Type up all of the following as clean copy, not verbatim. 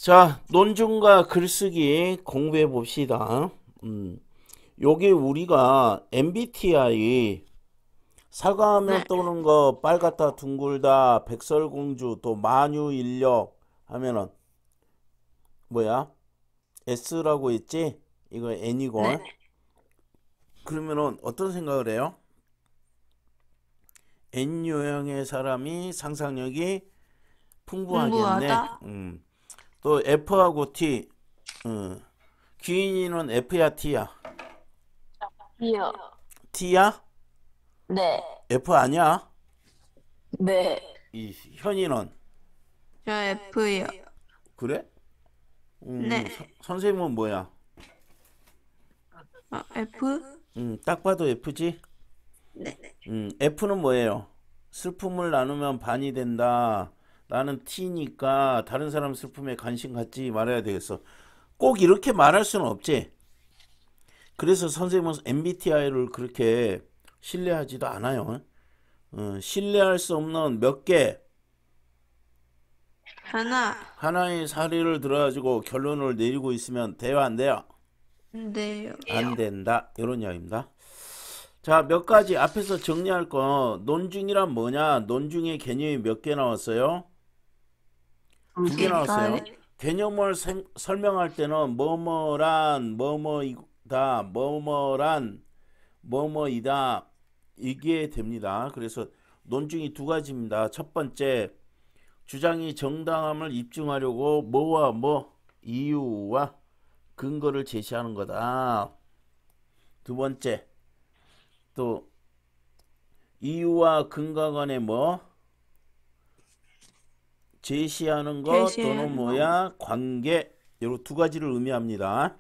자, 논증과 글쓰기 공부해 봅시다. 요게 우리가 MBTI 사과하면 네, 떠오르는 거 빨갛다 둥글다 백설공주 또 만유인력 하면은 뭐야? S라고 했지? 이거 네, N이건. 그러면은 어떤 생각을 해요? N 유형의 사람이 상상력이 풍부하겠네. 공부하다, 또 F하고 T. 음. 귀인이는 F야 T야? 이요. T야? 네, F 아니야? 네. 이 현이는 저 F요. 그래? 네, 선생님은 뭐야? F? 딱 봐도 F지? 네. F는 뭐예요? 슬픔을 나누면 반이 된다. 나는 T니까 다른 사람 슬픔에 관심 갖지 말아야 되겠어. 꼭 이렇게 말할 수는 없지. 그래서 선생님은 MBTI를 그렇게 신뢰하지도 않아요. 신뢰할 수 없는 몇 개, 하나, 하나의 사례를 들어가지고 결론을 내리고 있으면 돼요, 안 돼요? 네요. 안 된다. 이런 이야기입니다. 자, 몇 가지 앞에서 정리할 거. 논증이란 뭐냐? 논증의 개념이 몇 개 나왔어요? 두 개 나왔어요. 네. 개념을 설명할 때는 뭐뭐란 뭐뭐이다, 뭐뭐란 뭐뭐이다 이게 됩니다. 그래서 논증이 두 가지입니다. 첫 번째, 주장이 정당함을 입증하려고 뭐와 뭐 이유와 근거를 제시하는 거다. 두 번째, 또 이유와 근거 간에 뭐 제시하는 것 또는 게시하는 거. 뭐야 관계, 요 두 가지를 의미합니다.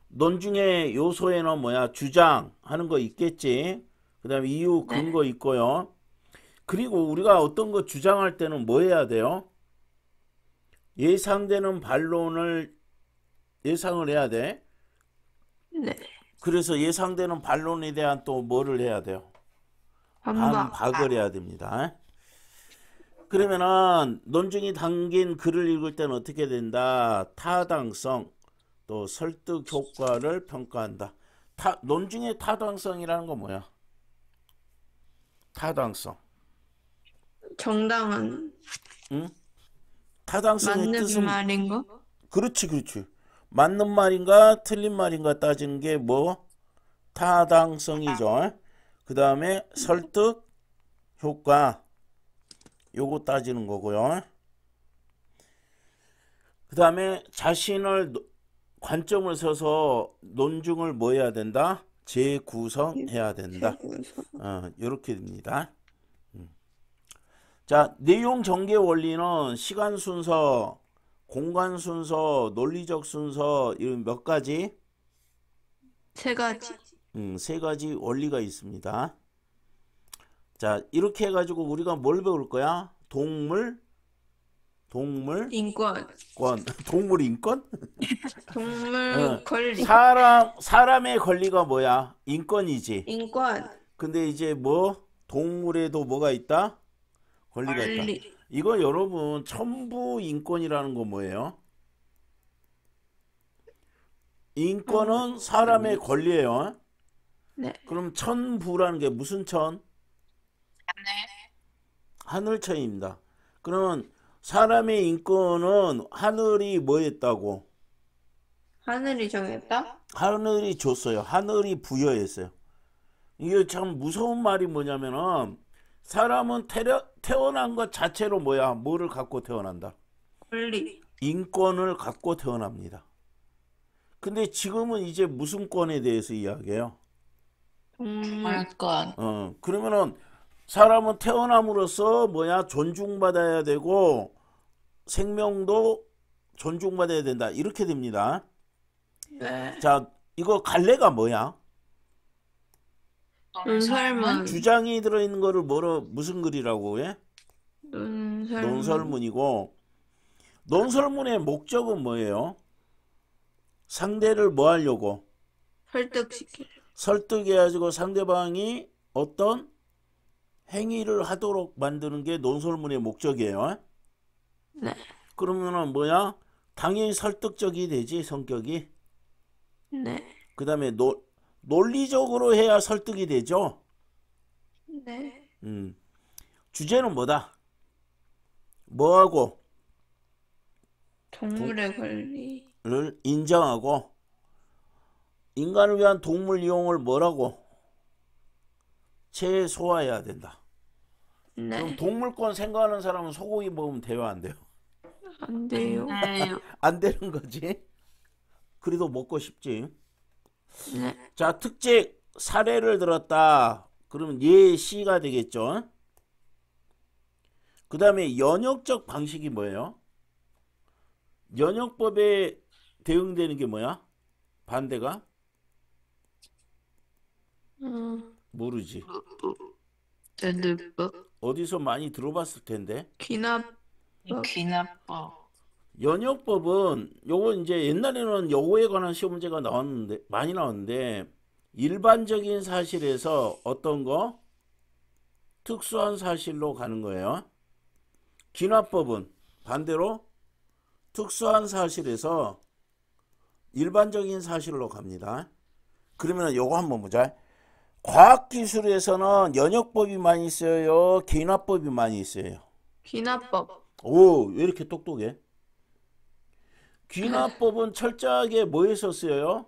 논중의 요소에는 뭐야 주장하는 거 있겠지. 그 다음에 이유 네, 근거 있고요. 그리고 우리가 어떤 거 주장할 때는 뭐 해야 돼요? 예상되는 반론을 예상을 해야 돼. 네. 그래서 예상되는 반론에 대한 또 뭐를 해야 돼요? 반박. 반박을 해야 됩니다. 그러면은 논증이 담긴 글을 읽을 때는 어떻게 된다? 타당성 또 설득 효과를 평가한다. 논증의 타당성이라는 건 뭐야? 타당성. 정당한, 응? 타당성의 맞는 뜻은 말인 거? 그렇지, 그렇지. 맞는 말인가 틀린 말인가 따지는 게 뭐? 타당성이죠. 그 다음에 설득 효과 요거 따지는 거고요. 그 다음에 자신을 관점을 서서 논증을 뭐 해야 된다? 재구성해야 된다. 최고에서. 이렇게 됩니다. 자, 내용 전개 원리는 시간 순서, 공간 순서, 논리적 순서 이런 몇 가지? 세 가지. 세 가지 원리가 있습니다. 자, 이렇게 해가지고 우리가 뭘 배울 거야? 동물권, 인권. 동물 인권? 동물 권리. 사람의 권리가 뭐야? 인권이지. 인권. 근데 이제 뭐 동물에도 뭐가 있다? 권리가 있다. 권리. 이거 여러분 천부 인권이라는 거 뭐예요? 인권은 사람의 권리예요. 네. 그럼 천부라는 게 무슨 천? 하늘천입니다. 그러면 사람의 인권은 하늘이 뭐 했다고? 하늘이 정했다? 하늘이 줬어요. 하늘이 부여했어요. 이게 참 무서운 말이 뭐냐면은 사람은 태어난 것 자체로 뭐야? 뭐를 갖고 태어난다? 권리. 인권을 갖고 태어납니다. 근데 지금은 이제 무슨 권에 대해서 이야기해요? 동물권. 그러면은 사람은 태어남으로써 뭐야? 존중받아야 되고 생명도 존중받아야 된다. 이렇게 됩니다. 네. 자, 이거 갈래가 뭐야? 논설문. 주장이 들어있는 거를 뭐로 무슨 글이라고 해? 논설문. 논설문이고 논설문의 목적은 뭐예요? 상대를 뭐 하려고? 설득시키. 설득해가지고 상대방이 어떤 행위를 하도록 만드는 게 논설문의 목적이에요. 네. 그러면은 뭐야? 당연히 설득적이 되지, 성격이. 네. 그 다음에 논리적으로 해야 설득이 되죠. 네. 주제는 뭐다? 뭐하고? 동물의 권리. 를 인정하고, 인간을 위한 동물 이용을 뭐라고? 최소화해야 된다. 그럼 네. 동물권 생각하는 사람은 소고기 먹으면 돼요, 안 돼요? 안 돼요. 안 되는 거지. 그래도 먹고 싶지. 네. 자, 특징 사례를 들었다. 그러면 예시가 되겠죠. 그 다음에 연역적 방식이 뭐예요? 연역법에 대응되는 게 뭐야? 반대가? 모르지. 대들법. 어디서 많이 들어봤을 텐데. 귀납법. 귀납법. 연역법은 요거 이제 옛날에는 요거에 관한 시험 문제가 나왔는데 많이 나왔는데 일반적인 사실에서 어떤 거 특수한 사실로 가는 거예요. 귀납법은 반대로 특수한 사실에서 일반적인 사실로 갑니다. 그러면 요거 한번 보자. 과학기술에서는 연역법이 많이 있어요, 귀납법이 많이 있어요? 귀납법. 오, 왜 이렇게 똑똑해? 귀납법은 철저하게 뭐에서 쓰여요?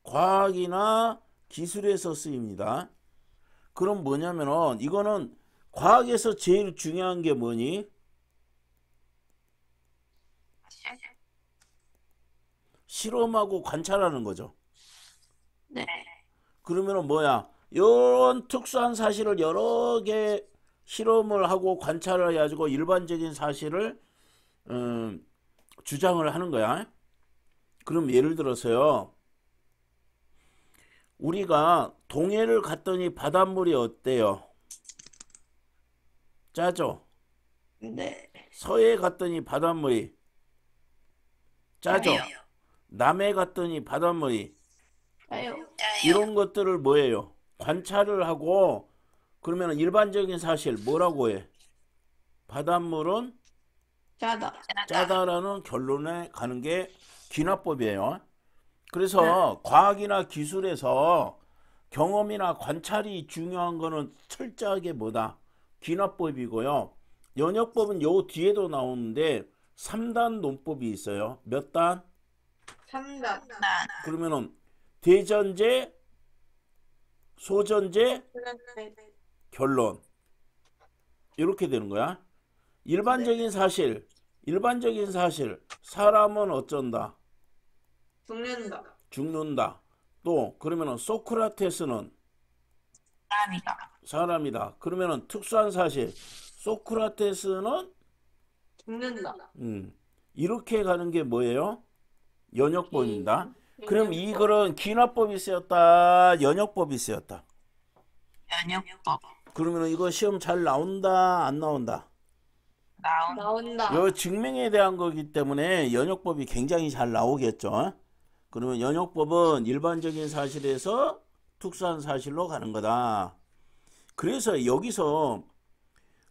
과학이나 기술에서 쓰입니다. 그럼 뭐냐면은 이거는 과학에서 제일 중요한 게 뭐니? 실험하고 관찰하는 거죠. 네. 그러면은 뭐야? 이런 특수한 사실을 여러 개 실험을 하고 관찰을 해가지고 일반적인 사실을 주장을 하는 거야. 그럼 예를 들어서요. 우리가 동해를 갔더니 바닷물이 어때요? 짜죠? 네. 서해 갔더니 바닷물이 짜죠? 남해 갔더니 바닷물이 짜요. 이런 것들을 뭐예요? 관찰을 하고 그러면 일반적인 사실 뭐라고 해? 바닷물은 짜다. 짜다라는 결론에 가는 게 귀납법이에요. 그래서 과학이나 기술에서 경험이나 관찰이 중요한 거는 철저하게 뭐다? 귀납법이고요. 연역법은 요 뒤에도 나오는데 3단 논법이 있어요. 몇 단? 3단. 그러면은 대전제, 소전제, 결론 이렇게 되는 거야. 일반적인 사실 사람은 어쩐다? 죽는다. 또 그러면은 소크라테스는 사람이다. 그러면은 특수한 사실 소크라테스는 죽는다. 이렇게 가는 게 뭐예요? 연역법입니다. 그럼 이 글은 귀납법이 쓰였다, 연역법이 쓰였다? 연역법. 그러면 이거 시험 잘 나온다, 안 나온다? 나온다. 요 증명에 대한 거기 때문에 연역법이 굉장히 잘 나오겠죠. 그러면 연역법은 일반적인 사실에서 특수한 사실로 가는 거다. 그래서 여기서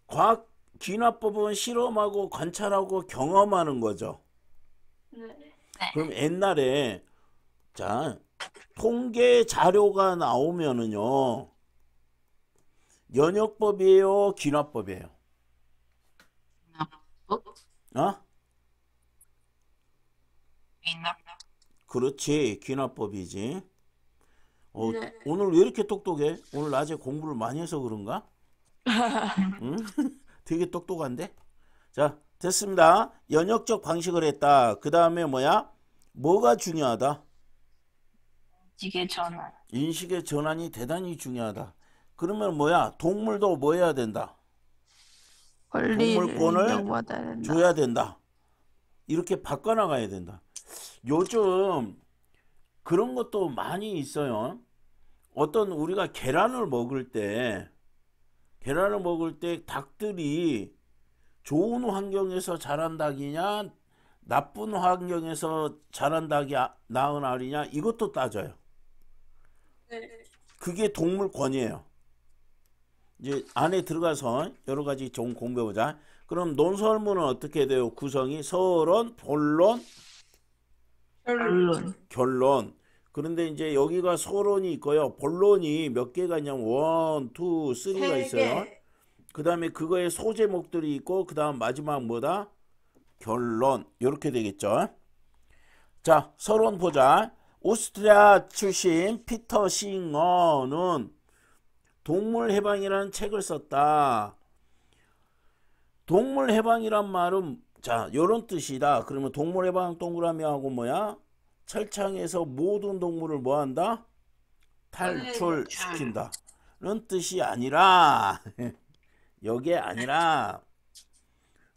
과학 귀납법은 실험하고 관찰하고 경험하는 거죠. 네. 그럼 옛날에 자 통계 자료가 나오면은요 연역법이에요, 귀납법이에요? 어? 그렇지, 귀납법이지. 네. 오늘 왜 이렇게 똑똑해? 오늘 낮에 공부를 많이 해서 그런가? 응? 되게 똑똑한데? 자, 됐습니다. 연역적 방식을 했다. 그 다음에 뭐야? 뭐가 중요하다? 인식의 전환. 인식의 전환이 대단히 중요하다. 그러면 뭐야? 동물도 뭐 해야 된다? 권리를 동물권을 인정받아야 된다. 줘야 된다. 이렇게 바꿔나가야 된다. 요즘 그런 것도 많이 있어요. 어떤 우리가 계란을 먹을 때 닭들이 좋은 환경에서 자란 닭이냐 나쁜 환경에서 자란 닭이 낳은 알이냐 이것도 따져요. 그게 동물권이에요. 이제 안에 들어가서 여러 가지 좀 공부해보자. 그럼 논설문은 어떻게 돼요? 구성이 서론, 본론, 결론. 결론. 그런데 이제 여기가 서론이 있고요. 본론이 몇 개가 있냐면 1, 2, 3가 있어요. 그 다음에 그거에 소제목들이 있고 그 다음 마지막 뭐다? 결론. 이렇게 되겠죠. 자, 서론 보자. 오스트리아 출신 피터 싱어는 동물 해방이라는 책을 썼다. 동물 해방이란 말은 자, 요런 뜻이다. 그러면 동물 해방 동그라미하고 뭐야? 철창에서 모든 동물을 뭐 한다? 탈출시킨다. 는 뜻이 아니라 여기에 아니라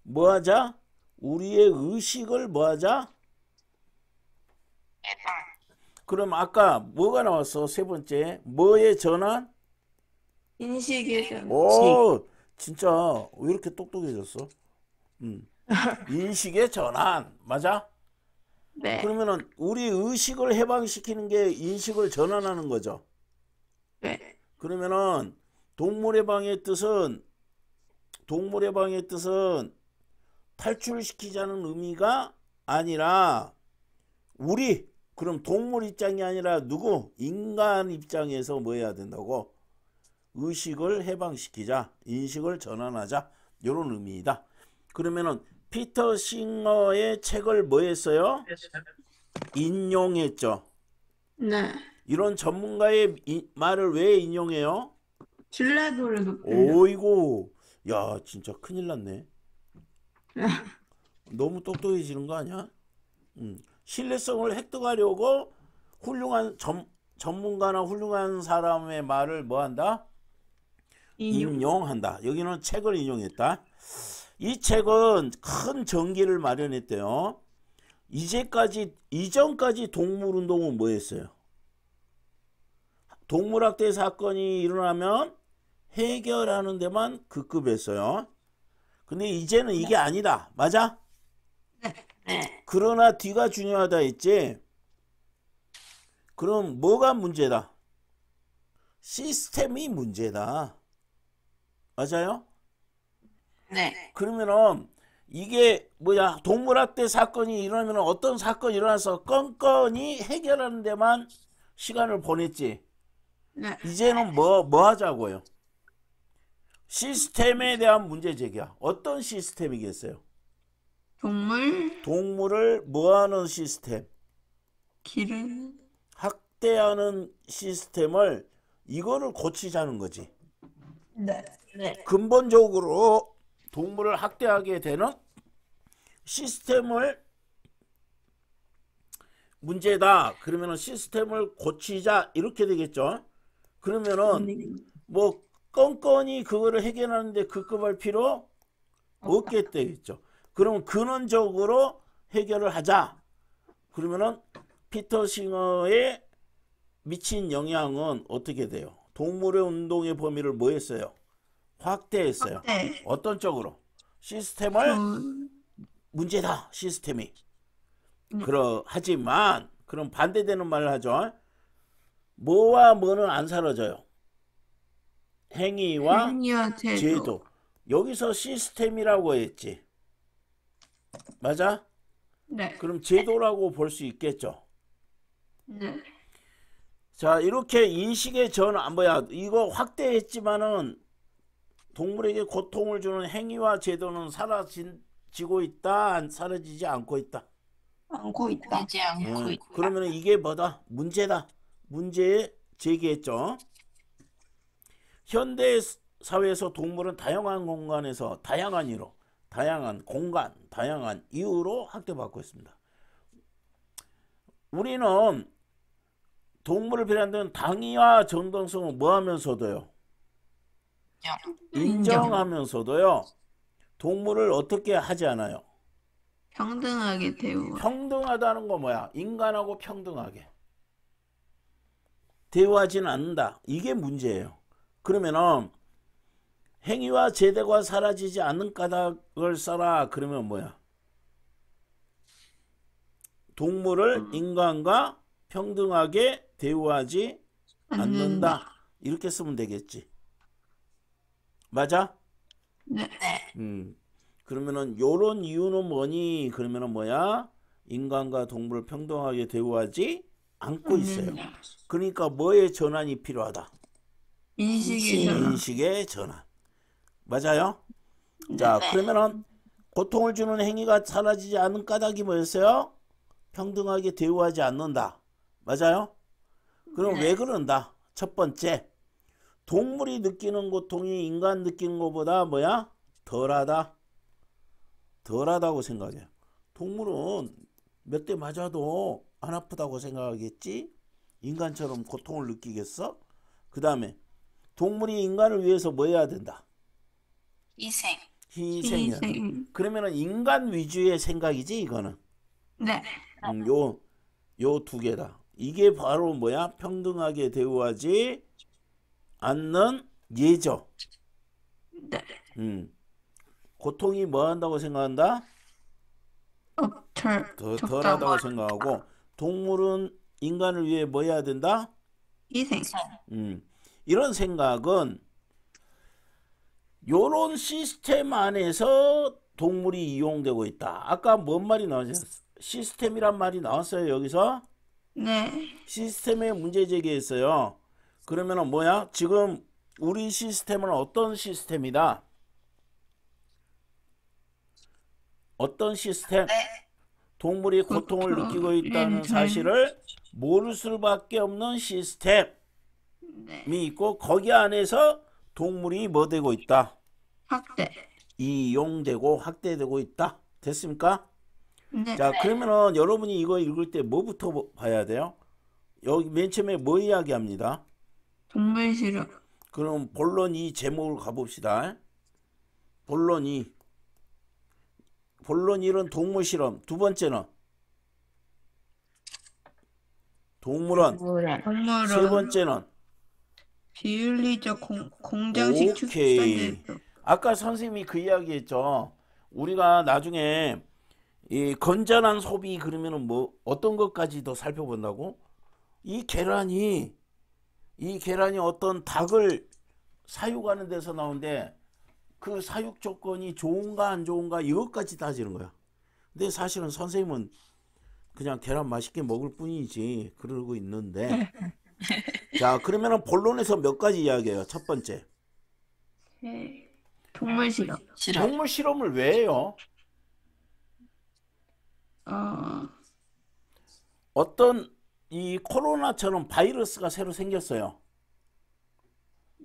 뭐 하자? 우리의 의식을 뭐 하자? 해방. 그럼 아까 뭐가 나왔어? 세 번째. 뭐의 전환? 인식의 전환. 오, 진짜 왜 이렇게 똑똑해졌어? 인식의 전환. 맞아? 네. 그러면은 우리 의식을 해방시키는 게 인식을 전환하는 거죠. 네. 그러면은 동물해방의 뜻은 탈출시키자는 의미가 아니라 우리 그럼 동물 입장이 아니라 누구? 인간 입장에서 뭐 해야 된다고? 의식을 해방시키자, 인식을 전환하자 이런 의미이다. 그러면은 피터 싱어의 책을 뭐 했어요? 인용했죠. 네. 이런 전문가의 말을 왜 인용해요? 신뢰도를 높이려고. 오이고, 야 진짜 큰일 났네. 너무 똑똑해지는 거 아니야? 신뢰성을 획득하려고 훌륭한 전문가나 훌륭한 사람의 말을 뭐 한다? 인용한다. 여기는 책을 인용했다. 이 책은 큰 전기를 마련했대요. 이전까지 동물운동은 뭐 했어요? 동물학대 사건이 일어나면 해결하는 데만 급급했어요. 근데 이제는 이게 아니다. 맞아? 네. 그러나 뒤가 중요하다 했지. 그럼 뭐가 문제다? 시스템이 문제다. 맞아요? 네. 그러면은 이게 뭐야? 동물학대 사건이 일어나면 어떤 사건이 일어나서 건건이 해결하는 데만 시간을 보냈지. 네. 이제는 뭐 하자고요? 시스템에 대한 문제 제기야. 어떤 시스템이겠어요? 동물을 뭐하는 시스템? 기르는. 학대하는 시스템을 이거를 고치자는 거지. 네. 네. 근본적으로 동물을 학대하게 되는 시스템을 문제다. 그러면은 시스템을 고치자 이렇게 되겠죠. 그러면은 뭐 건건이 그거를 해결하는데 급급할 필요 없겠죠. 그러면 근원적으로 해결을 하자. 그러면은 피터 싱어의 미친 영향은 어떻게 돼요? 동물의 운동의 범위를 뭐 했어요? 확대했어요. 네. 어떤 쪽으로? 시스템을 문제다. 시스템이. 하지만 그럼 반대되는 말을 하죠. 뭐와 뭐는 안 사라져요. 행위와 제도. 여기서 시스템이라고 했지. 맞아? 네. 그럼 제도라고 볼 수 있겠죠. 네. 자, 이렇게 인식의 전환, 이거 확대했지만은 동물에게 고통을 주는 행위와 제도는 사라지고 있다, 사라지지 않고 있다. 않고 있다. 되지 않고 있다. 그러면 이게 뭐다? 문제다. 문제 제기했죠. 현대 사회에서 동물은 다양한 공간에서 다양한 공간, 다양한 이유로 학대받고 있습니다. 우리는 동물을 비롯한 당위와 정당성을 뭐 하면서도요? 인정하면서도요. 동물을 어떻게 하지 않아요? 평등하게 평등하다는 거 뭐야? 인간하고 평등하게 대우하지는 않는다. 이게 문제예요. 그러면은 행위와 제도가 사라지지 않는 까닭을 써라. 그러면 뭐야? 동물을 인간과 평등하게 대우하지 않는다. 이렇게 쓰면 되겠지. 맞아? 네. 네. 그러면은 요런 이유는 뭐니? 그러면은 뭐야? 인간과 동물을 평등하게 대우하지 않고 있어요. 그러니까 뭐의 전환이 필요하다? 인식의 전환. 인식의 전환. 맞아요? 자, 그러면은 고통을 주는 행위가 사라지지 않는 까닭이 뭐였어요? 평등하게 대우하지 않는다. 맞아요? 그럼 왜 그런다? 첫 번째, 동물이 느끼는 고통이 인간 느끼는 것보다 뭐야? 덜하다. 덜하다고 생각해요. 동물은 몇 대 맞아도 안 아프다고 생각하겠지? 인간처럼 고통을 느끼겠어? 그 다음에 동물이 인간을 위해서 뭐 해야 된다? 희생. 희생이야. 희생. 그러면은 인간 위주의 생각이지 이거는. 네. 요 두 개다. 이게 바로 뭐야? 평등하게 대우하지 않는 예죠. 네. 고통이 뭐 한다고 생각한다? 적당. 덜하다고 생각하고 동물은 인간을 위해 뭐 해야 된다? 희생. 이런 생각은 요런 시스템 안에서 동물이 이용되고 있다. 아까 뭔 말이 나왔어요? 시스템이란 말이 나왔어요. 여기서 네. 시스템에 문제 제기했어요. 그러면은 뭐야? 지금 우리 시스템은 어떤 시스템이다? 어떤 시스템? 동물이 고통을 느끼고 있다는 사실을 모를 수밖에 없는 시스템이 있고 거기 안에서 동물이 뭐 되고 있다? 학대. 이용되고 학대되고 있다. 됐습니까? 네. 자, 그러면은 여러분이 이거 읽을 때 뭐부터 봐야 돼요? 여기 맨 처음에 뭐 이야기합니다? 동물 실험. 그럼 본론 2 제목을 가봅시다. 본론 2. 본론 1은 동물 실험. 두 번째는 동물원. 동물원. 세 번째는 비윤리적 공장식 오케이. 축산제도. 아까 선생님이 그 이야기 했죠. 우리가 나중에 이 건전한 소비 그러면은 뭐 어떤 것까지도 살펴본다고? 이 계란이 어떤 닭을 사육하는 데서 나오는데 그 사육 조건이 좋은가 안 좋은가 이것까지 따지는 거야. 근데 사실은 선생님은 그냥 계란 맛있게 먹을 뿐이지 그러고 있는데 자, 그러면은 본론에서 몇 가지 이야기해요. 첫 번째, 네. 동물 실험. 동물 실험을 왜 해요? 어떤 이 코로나처럼 바이러스가 새로 생겼어요.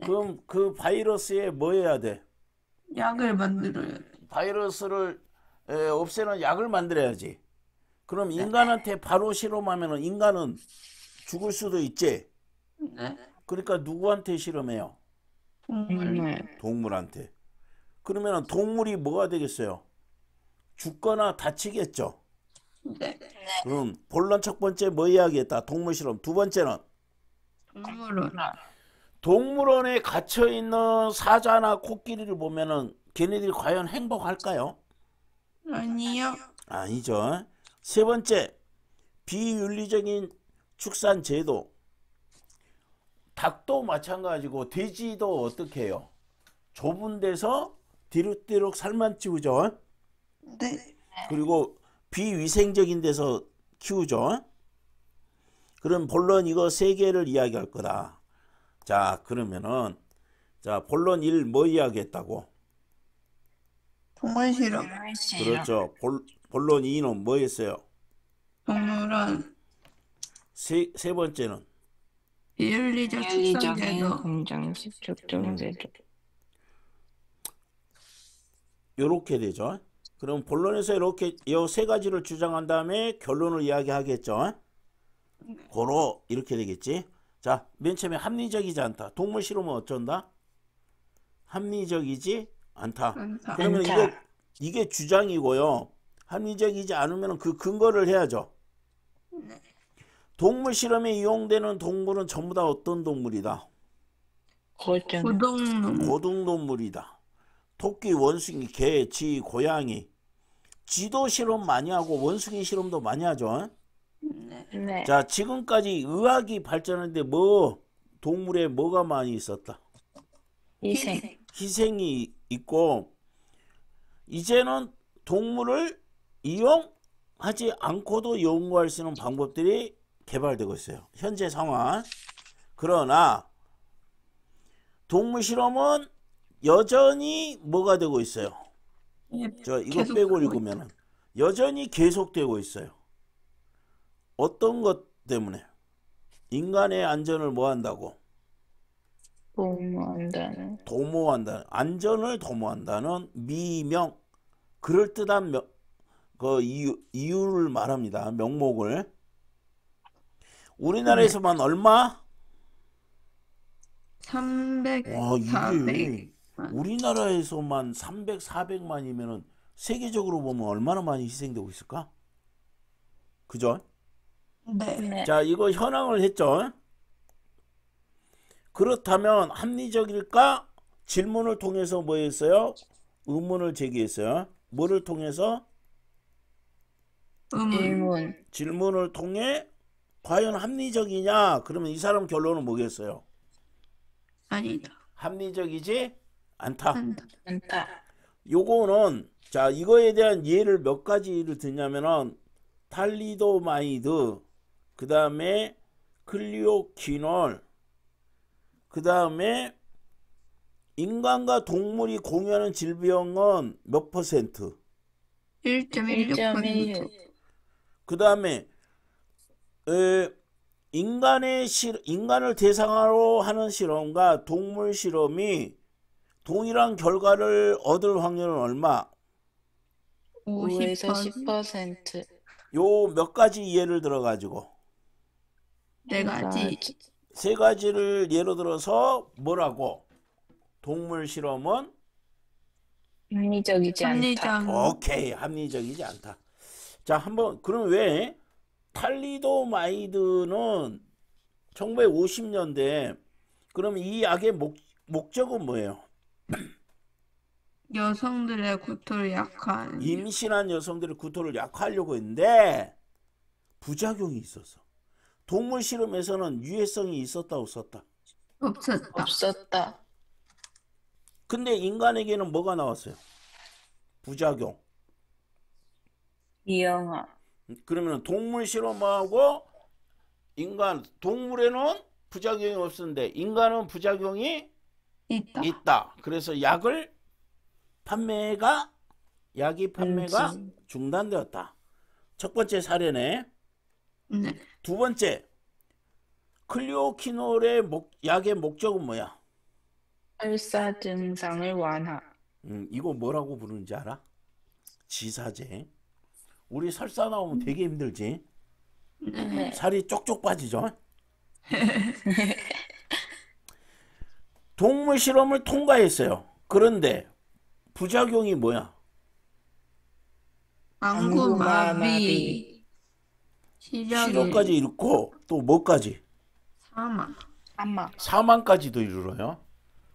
그럼 그 바이러스에 뭐 해야 돼? 약을 만들어야 돼. 바이러스를 없애는 약을 만들어야지. 그럼 인간한테 바로 실험하면은 인간은 죽을 수도 있지. 네. 그러니까 누구한테 실험해요? 동물한테. 그러면은 동물이 뭐가 되겠어요? 죽거나 다치겠죠. 네. 그럼 본론 첫 번째 뭐 이야기했다? 동물 실험. 두 번째는 동물원. 동물원에 갇혀 있는 사자나 코끼리를 보면은 걔네들이 과연 행복할까요? 아니요. 아니죠. 세 번째, 비윤리적인 축산 제도. 닭도 마찬가지고 돼지도 어떻게 해요? 좁은 데서 뒤룩뒤룩 살만 찌우죠. 네. 그리고 비위생적인 데서 키우죠. 그럼 본론 이거 세 개를 이야기할 거다. 자, 그러면은 자, 본론 1 뭐 이야기했다고? 동물 실험. 그렇죠. 본론 2는 뭐 했어요? 동물원. 세 번째는 비윤리적 축산제도. 공장식 축산제도. 요렇게 되죠. 그럼 본론에서 이렇게 이 세 가지를 주장한 다음에 결론을 이야기하겠죠. 고로 이렇게 되겠지. 자, 맨 처음에 합리적이지 않다. 동물 실험은 어쩐다? 합리적이지 않다. 않다. 그러면 이게 주장이고요. 합리적이지 않으면 그 근거를 해야죠. 동물 실험에 이용되는 동물은 전부 다 어떤 동물이다? 고동놈. 고등동물이다. 토끼, 원숭이, 개, 쥐, 고양이. 쥐도 실험 많이 하고 원숭이 실험도 많이 하죠. 네. 자, 지금까지 의학이 발전했는데 동물에 뭐가 많이 있었다? 희생. 희생이 있고 이제는 동물을 이용하지 않고도 연구할 수 있는 방법들이 개발되고 있어요. 현재 상황. 그러나 동물 실험은 여전히 뭐가 되고 있어요? 저 이거 계속 빼고 하고 읽으면 여전히 계속되고 있어요. 어떤 것 때문에? 인간의 안전을 뭐 한다고? 보호한다는. 도모한다. 안전을 도모한다는 미명, 그럴듯한 그 이유를 말합니다. 명목을. 우리나라에서만 얼마? 300, 와, 400. 이게 우리나라에서만 300, 400만이면은 세계적으로 보면 얼마나 많이 희생되고 있을까? 그죠? 네. 네. 자, 이거 현황을 했죠. 그렇다면 합리적일까? 질문을 통해서 뭐 했어요? 의문을 제기했어요. 뭐를 통해서? 질문. 질문을 통해 과연 합리적이냐? 그러면 이 사람 결론은 뭐겠어요? 아니다. 합리적이지 않다. 한다. 않다. 요거는 자, 이거에 대한 예를 몇 가지를 듣냐면은 탈리도마이드, 그 다음에 클리오키놀, 그 다음에 인간과 동물이 공유하는 질병은 몇 퍼센트? 1.16%. 그 다음에 인간을 대상으로 하는 실험과 동물 실험이 동일한 결과를 얻을 확률은 얼마? 5에서 50%. 10%. 요 몇 가지 예를 들어 가지고 네 가지. 세 가지를 예로 들어서 뭐라고? 동물 실험은 합리적이지 않다. 합리적. 오케이, 합리적이지 않다. 자, 한번 그럼 왜 탈리도마이드는 1950년대 그럼 이 약의 목적은 뭐예요? 여성들의 구토를 약화하는. 임신한 여성들의 구토를 약화하려고 했는데 부작용이 있었어. 동물 실험에서는 유해성이 있었다 없었다? 없었다. 없었다. 근데 인간에게는 뭐가 나왔어요? 부작용. 이영아. 그러면 동물 실험하고 동물에는 부작용이 없었는데 인간은 부작용이 있다. 있다. 그래서 약이 판매가 중단되었다. 첫 번째 사례네. 네. 두 번째, 클리오키놀의 약의 목적은 뭐야? 설사 증상을 완화. 이거 뭐라고 부르는지 알아? 지사제. 우리 설사 나오면 되게 힘들지? 네. 살이 쪽쪽 빠지죠? 동물 실험을 통과했어요. 그런데 부작용이 뭐야? 안구마비. 실험까지 잃고 또 뭐까지? 사망. 사망까지도 이르러요.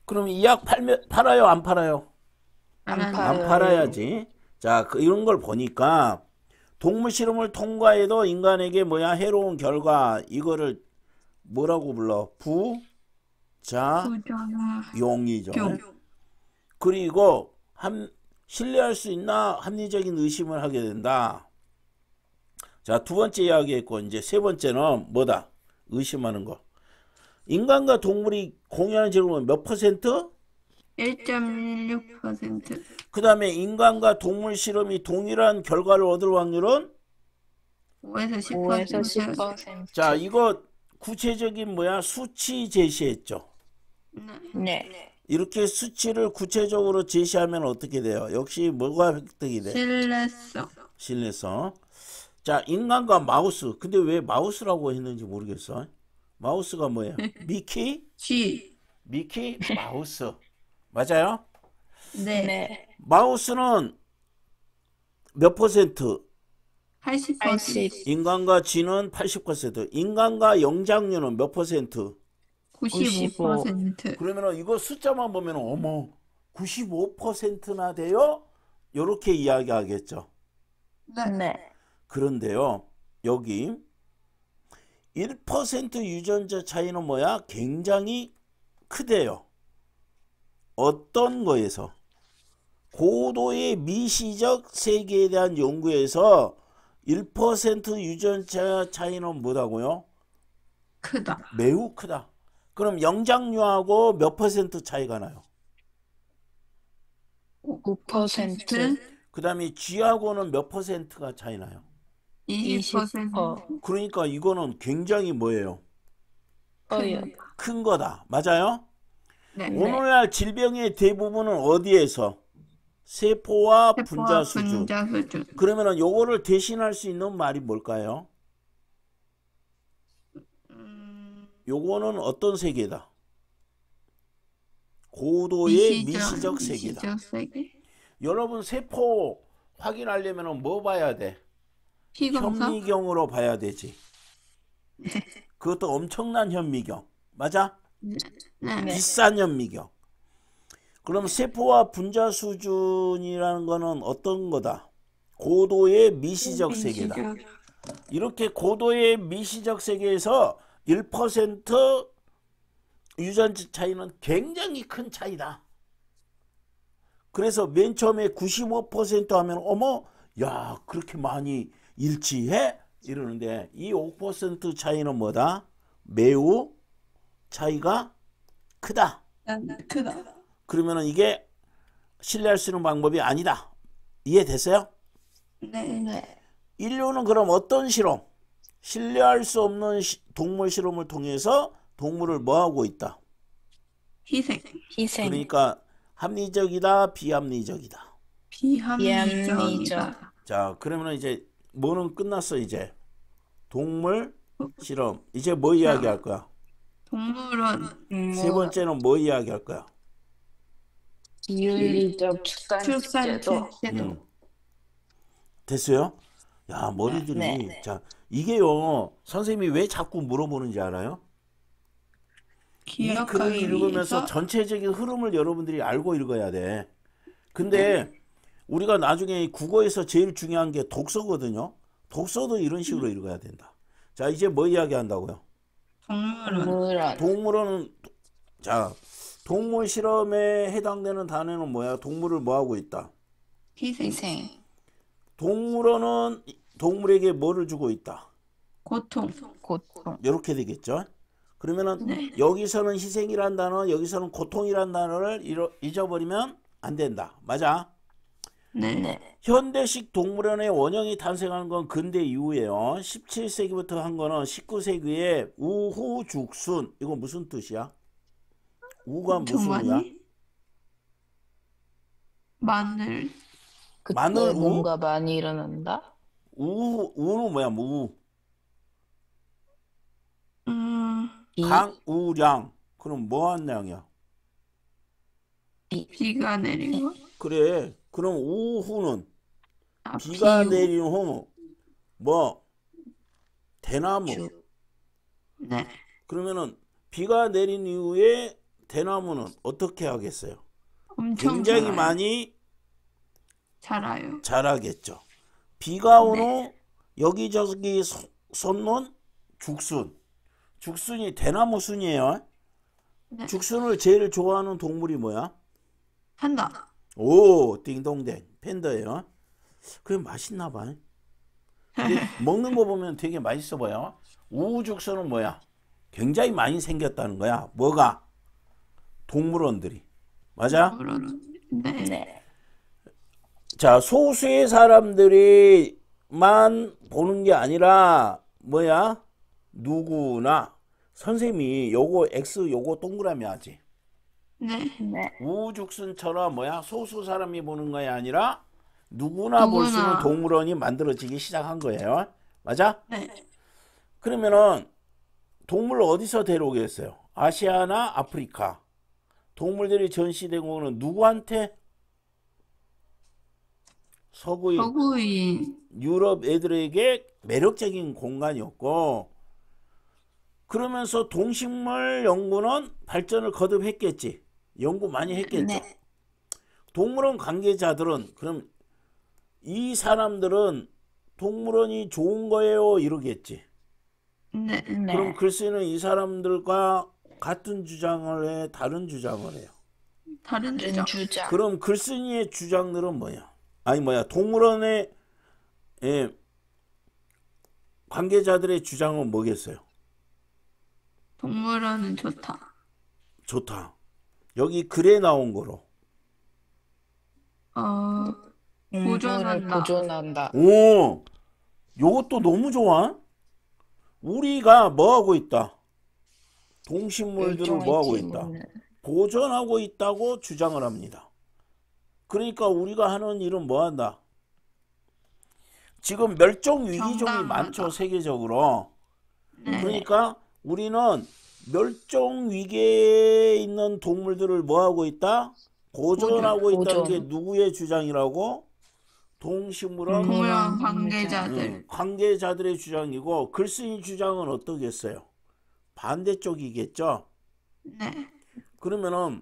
그럼 이 약 팔아요? 안 팔아요? 안 안 한다. 안 팔아야지. 자, 이런 걸 보니까 동물 실험을 통과해도 인간에게 뭐야? 해로운 결과. 이거를 뭐라고 불러? 부작용이죠. 경. 그리고 신뢰할 수 있나? 합리적인 의심을 하게 된다. 자, 두 번째 이야기했고 이제 세 번째는 뭐다? 의심하는 거. 인간과 동물이 공유하는 질문은 몇 퍼센트? 1.16%. 그 다음에 인간과 동물 실험이 동일한 결과를 얻을 확률은? 5에서 5에서 10%. 10%. 자, 이거 구체적인 뭐야? 수치 제시했죠. 네. 이렇게 수치를 구체적으로 제시하면 어떻게 돼요? 역시 뭐가 획득이 돼? 신뢰성. 자, 인간과 마우스. 근데 왜 마우스라고 했는지 모르겠어. 마우스가 뭐예요? 미키 마우스. 맞아요? 네. 네. 마우스는 몇 퍼센트? 80%. 인간과 쥐는 80%. 인간과 영장류는 몇 퍼센트? 95%. 그러면 이거 숫자만 보면 어머 95%나 돼요? 이렇게 이야기하겠죠. 네. 그런데요, 여기 1% 유전자 차이는 뭐야? 굉장히 크대요. 어떤 거에서? 고도의 미시적 세계에 대한 연구에서 1% 유전자 차이는 뭐다고요? 크다. 매우 크다. 그럼 영장류하고 몇 퍼센트 차이가 나요? 5%, 그 다음에 쥐하고는 몇 퍼센트가 차이 나요? 20%. 20%. 그러니까 이거는 굉장히 뭐예요? 커요. 큰 거다. 맞아요? 네. 네. 오늘날 질병의 대부분은 어디에서? 세포와 세포와 분자 수준. 분자 수준. 그러면은 요거를 대신할 수 있는 말이 뭘까요? 요거는 어떤 세계다? 고도의 미시적 세계다. 미시적 세계. 여러분 세포 확인하려면 뭐 봐야 돼? 피검사. 현미경으로 봐야 되지. 그것도 엄청난 현미경. 맞아? 네. 비싼 현미경. 그럼 세포와 분자 수준이라는 거는 어떤 거다? 고도의 미시적 세계다. 이렇게 고도의 미시적 세계에서 1% 유전자 차이는 굉장히 큰 차이다. 그래서 맨 처음에 95% 하면 어머 야 그렇게 많이 일치해? 이러는데 이 5% 차이는 뭐다? 매우 차이가 크다. 크다. 그러면은 이게 신뢰할 수 있는 방법이 아니다. 이해됐어요? 네. 네. 인류는 그럼 어떤 실험? 신뢰할 수 없는 동물 실험을 통해서 동물을 뭐 하고 있다? 희생. 그러니까 합리적이다, 비합리적이다. 비합리적이다. 자, 그러면 이제 뭐는 끝났어 이제. 동물 실험. 이제 뭐 이야기할 거야? 동물원. 세 번째는 뭐 이야기할 거야? 비윤리적 출산 제도. 됐어요? 야, 머리들이. 네. 자, 이게요. 선생님이 왜 자꾸 물어보는지 알아요? 이 글을 기억하기 읽으면서 위해서. 전체적인 흐름을 여러분들이 알고 읽어야 돼. 근데 우리가 나중에 국어에서 제일 중요한 게 독서거든요. 독서도 이런 식으로 읽어야 된다. 자, 이제 뭐 이야기 한다고요? 동물원. 동물원은, 자, 동물 실험에 해당되는 단어는 뭐야? 동물을 뭐 하고 있다? 희생. 동물원은 동물에게 뭐를 주고 있다? 고통. 이렇게 되겠죠. 그러면은 네. 여기서는 희생이란 단어, 여기서는 고통이란 단어를 잊어버리면 안 된다. 맞아? 네. 현대식 동물원의 원형이 탄생한 건 근대 이후에요. 17세기부터 한 거는 19세기에 우후죽순. 이거 무슨 뜻이야? 우가 무슨 우야? 많이? 마늘. 그때 마늘 우? 뭔가 많이 일어난다? 우는 뭐야? 우. 강우량. 그럼 뭐한 량이야? 비가 내리고. 그래. 그럼 우후는 아, 비가 비유. 내리는 후 뭐 대나무. 네. 그러면은 비가 내린 이후에 대나무는 어떻게 하겠어요? 엄청 굉장히 자라요. 많이 자라요. 자라겠죠. 비가 온 후 여기저기 솟는 죽순. 죽순이 대나무 순이에요. 네. 죽순을 제일 좋아하는 동물이 뭐야? 한다. 오, 띵동댕. 팬더예요. 그게 맛있나 봐. 근데 먹는 거 보면 되게 맛있어 보여. 우죽순은 뭐야? 굉장히 많이 생겼다는 거야. 뭐가? 동물원들이. 맞아? 네. 네. 자, 소수의 사람들이만 보는 게 아니라 뭐야? 누구나. 선생님이 요거 X 요거 동그라미 하지. 네. 네. 우죽순처럼 뭐야? 소수 사람이 보는 거야 아니라 누구나 볼 수 있는 동물원이 만들어지기 시작한 거예요. 맞아? 네. 그러면은 동물 어디서 데려오겠어요? 아시아나 아프리카. 동물들이 전시된 거는 누구한테? 서구인. 유럽 애들에게 매력적인 공간이었고, 그러면서 동식물 연구는 발전을 거듭했겠지. 연구 많이 했겠죠. 네. 동물원 관계자들은 그럼 이 사람들은 동물원이 좋은 거예요 이러겠지. 네. 그럼 네. 글쎄는 이 사람들과 같은 주장을 해, 다른 주장을 해요. 다른 주장. 주장. 그럼 글쓴이의 주장들은 뭐야? 아니 뭐야? 동물원의 관계자들의 주장은 뭐겠어요? 동물원은 좋다. 좋다. 여기 글에 나온 거로. 동물을 보존한다. 보존한다. 오, 요것도 너무 좋아. 우리가 뭐 하고 있다? 동식물들을 뭐 하고 있다? 일종의 보존하고 있다고 주장을 합니다. 그러니까 우리가 하는 일은 뭐 한다? 지금 멸종 위기종이 정당하다. 많죠, 세계적으로. 네. 그러니까 우리는 멸종 위기에 있는 동물들을 뭐 하고 있다? 보존하고 있다는 보존. 게 누구의 주장이라고? 동식물원 동물원 관계자들. 관계자들의 주장이고, 글쓴이 주장은 어떠겠어요? 반대쪽이겠죠? 네. 그러면은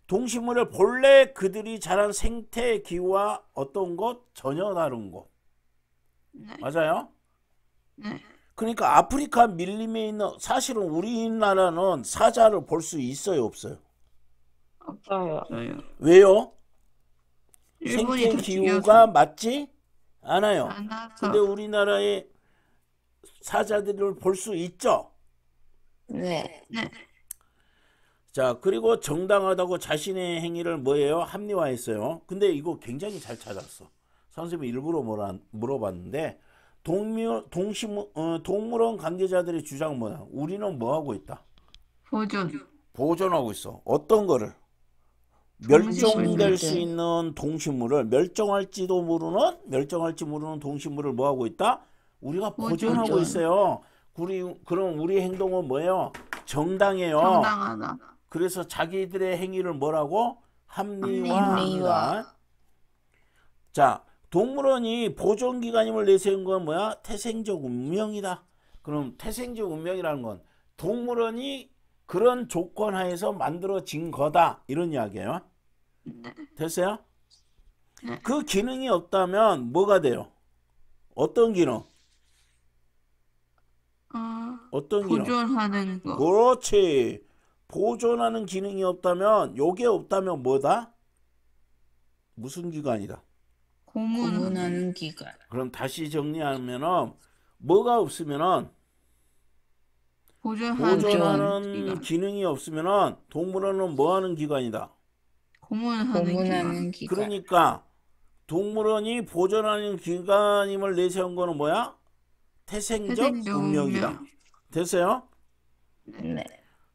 동식물의 본래 그들이 자란 생태 기후와 어떤 것? 전혀 다른 것. 네. 맞아요? 네. 그러니까 아프리카 밀림에 있는, 사실은 우리나라는 사자를 볼 수 있어요, 없어요? 없어요. 없어요. 왜요? 일본이 생태 더 기후가 맞지 않아요. 많아서. 근데 우리나라의 사자들을 볼 수 있죠. 네. 네. 자, 그리고 정당하다고 자신의 행위를 뭐예요? 합리화했어요. 근데 이거 굉장히 잘 찾았어. 선생님이 일부러 물어봤는데, 동물원 관계자들의 주장은 뭐야? 우리는 뭐 하고 있다? 보존하고 있어. 어떤 거를? 멸종될 수 있는 동식물을, 멸종할지 모르는 동식물을 뭐 하고 있다? 우리가 보존하고 있어요. 그럼 우리 행동은 뭐예요? 정당해요. 정당하다. 그래서 자기들의 행위를 뭐라고? 합리화합니다. 자, 동물원이 보존기관임을 내세운 건 뭐야? 태생적 운명이다. 그럼 태생적 운명이라는 건 동물원이 그런 조건 하에서 만들어진 거다, 이런 이야기예요. 네. 됐어요? 네. 그 기능이 없다면 뭐가 돼요? 어떤 기능? 어떤 기능? 보존하는 거. 그렇지. 보존하는 기능이 없다면, 요게 없다면 뭐다? 무슨 기관이다? 고문하는 기관. 그럼 다시 정리하면은, 뭐가 없으면은, 보존하는 기관. 기능이 없으면은 동물원은 뭐 하는 기관이다? 고문하는 기관. 그러니까 동물원이 보존하는 기관임을 내세운 거는 뭐야? 태생적 운명이다. 됐어요? 네.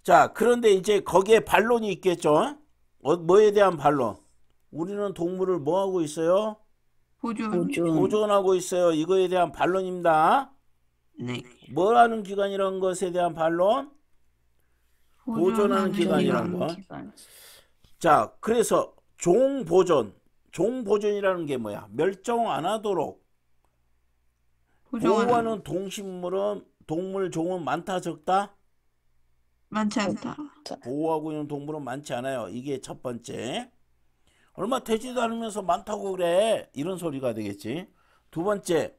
자, 그런데 이제 거기에 반론이 있겠죠? 뭐에 대한 반론? 우리는 동물을 뭐 하고 있어요? 보존하고 있어요. 이거에 대한 반론입니다. 네. 뭐 하는 기관이라는 것에 대한 반론? 보존하는 기관이라는 거. 자, 그래서 종보존이라는 게 뭐야? 멸종 안 하도록 보호하는 동물 종은 많다, 적다? 많지 않다. 보호하고 있는 동물은 많지 않아요. 이게 첫 번째. 얼마 되지도 않으면서 많다고 그래, 이런 소리가 되겠지. 두 번째,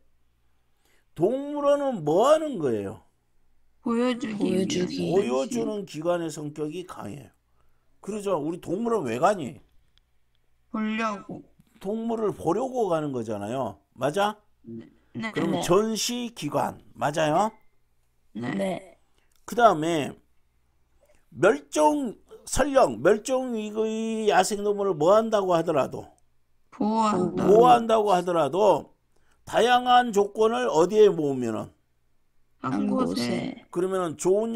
동물원은 뭐 하는 거예요? 보여주는 기관의 성격이 강해요. 그러죠. 우리 동물원 왜 가니? 보려고. 동물을 보려고 가는 거잖아요. 맞아? 네. 그럼 전시기관 맞아요? 네. 그 다음에 멸종위기의 야생동물을 뭐 한다고 하더라도, 보호한다고 하더라도 다양한 조건을 어디에 모으면은, 한 곳에. 그러면은 좋은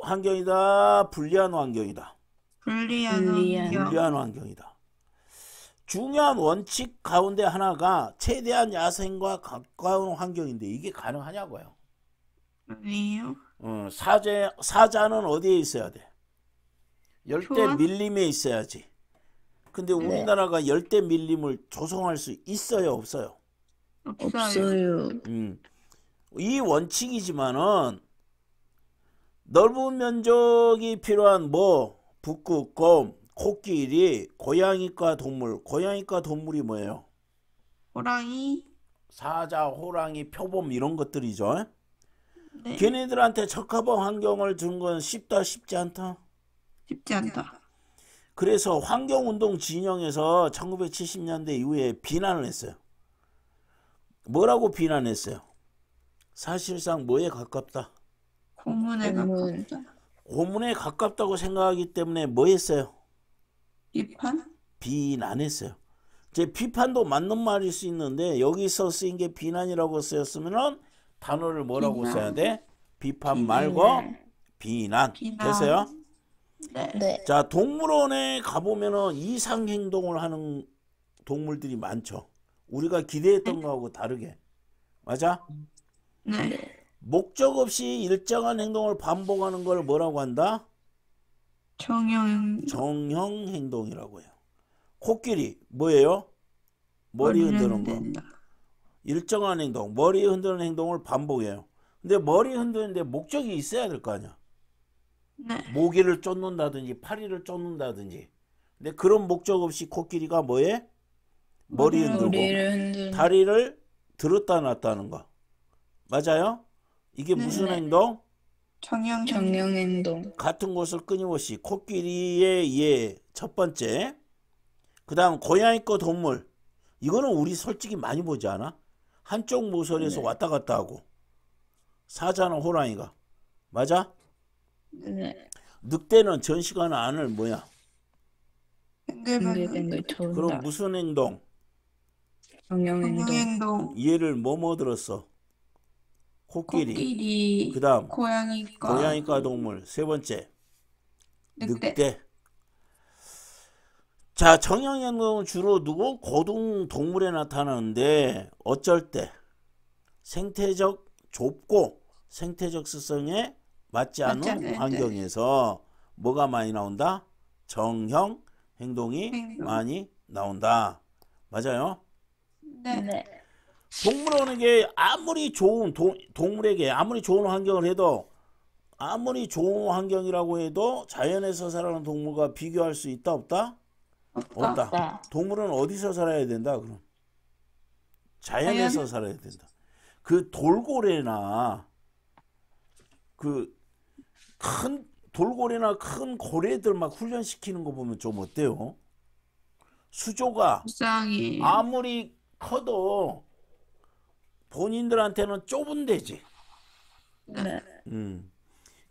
환경이다, 불리한 환경이다. 불리한 환경이다. 중요한 원칙 가운데 하나가 최대한 야생과 가까운 환경인데, 이게 가능하냐고요. 아니요. 사자는 어디에 있어야 돼? 열대 초원? 밀림에 있어야지. 근데 우리나라가 열대 밀림을 조성할 수 있어요, 없어요? 없어요. 이 원칙이지만은 넓은 면적이 필요한 북극, 곰, 코끼리, 고양이과 동물이 뭐예요? 호랑이. 사자, 호랑이, 표범, 이런 것들이죠. 네. 걔네들한테 적합한 환경을 주는 건 쉽다, 쉽지 않다? 쉽지 않다. 그래서 환경운동 진영에서 1970년대 이후에 비난을 했어요. 뭐라고 비난했어요? 사실상 뭐에 가깝다? 고문에 고문. 가깝다. 고문에 가깝다고 생각하기 때문에 뭐 했어요? 비판? 비난했어요. 이제 비판도 맞는 말일 수 있는데 여기서 쓰인 게 비난이라고 쓰였으면 단어를 뭐라고 비난. 써야 돼? 비판 비난. 말고 비난. 비난. 됐어요? 네. 네. 자, 동물원에 가보면은 이상 행동을 하는 동물들이 많죠. 우리가 기대했던 거하고 다르게. 맞아? 네. 목적 없이 일정한 행동을 반복하는 걸 뭐라고 한다? 정형. 정형 행동이라고 해요. 코끼리 뭐예요? 머리 흔드는 거. 흔든다. 일정한 행동, 머리 흔드는 행동을 반복해요. 근데 머리 흔드는데 목적이 있어야 될 거 아니야. 네. 모기를 쫓는다든지 파리를 쫓는다든지. 근데 그런 목적 없이 코끼리가 뭐해? 머리 흔들고 머리를 흔들고. 다리를 들었다 놨다 하는 거. 맞아요? 이게 네. 무슨 행동? 정형. 정형 행동. 같은 곳을 끊임없이. 코끼리의 예, 첫 번째. 그 다음 고양이 거 동물. 이거는 우리 솔직히 많이 보지 않아? 한쪽 모서리에서 네. 왔다 갔다 하고. 사자는 호랑이가. 맞아? 네. 늑대는 전시관 안을 뭐야? 뱅글뱅글 그럼 돈다. 무슨 행동? 정형 정형 행동. 행동. 얘를 뭐뭐 들었어? 코끼리. 코끼리. 그다음 고양이과. 고양이과 동물. 세 번째 늑대. 늑대. 자, 정형 행동은 주로 누구? 고등 동물에 나타나는데 어쩔 때 생태적 좁고 생태적 습성에 맞지 않은 않는 환경에서 뭐가 많이 나온다? 정형 행동이 행동. 많이 나온다. 맞아요? 네. 네. 동물원에게 아무리 좋은 동물에게 아무리 좋은 환경을 해도 아무리 좋은 환경이라고 해도 자연에서 살아가는 동물과 비교할 수 있다 없다? 없다. 없다. 동물은 어디서 살아야 된다 그럼? 자연에서 살아야 된다. 그 돌고래나 그 큰 돌고래나 큰 고래들 막 훈련시키는 거 보면 좀 어때요? 수조가 불쌍해. 아무리 커도 본인들한테는 좁은 데지. 네.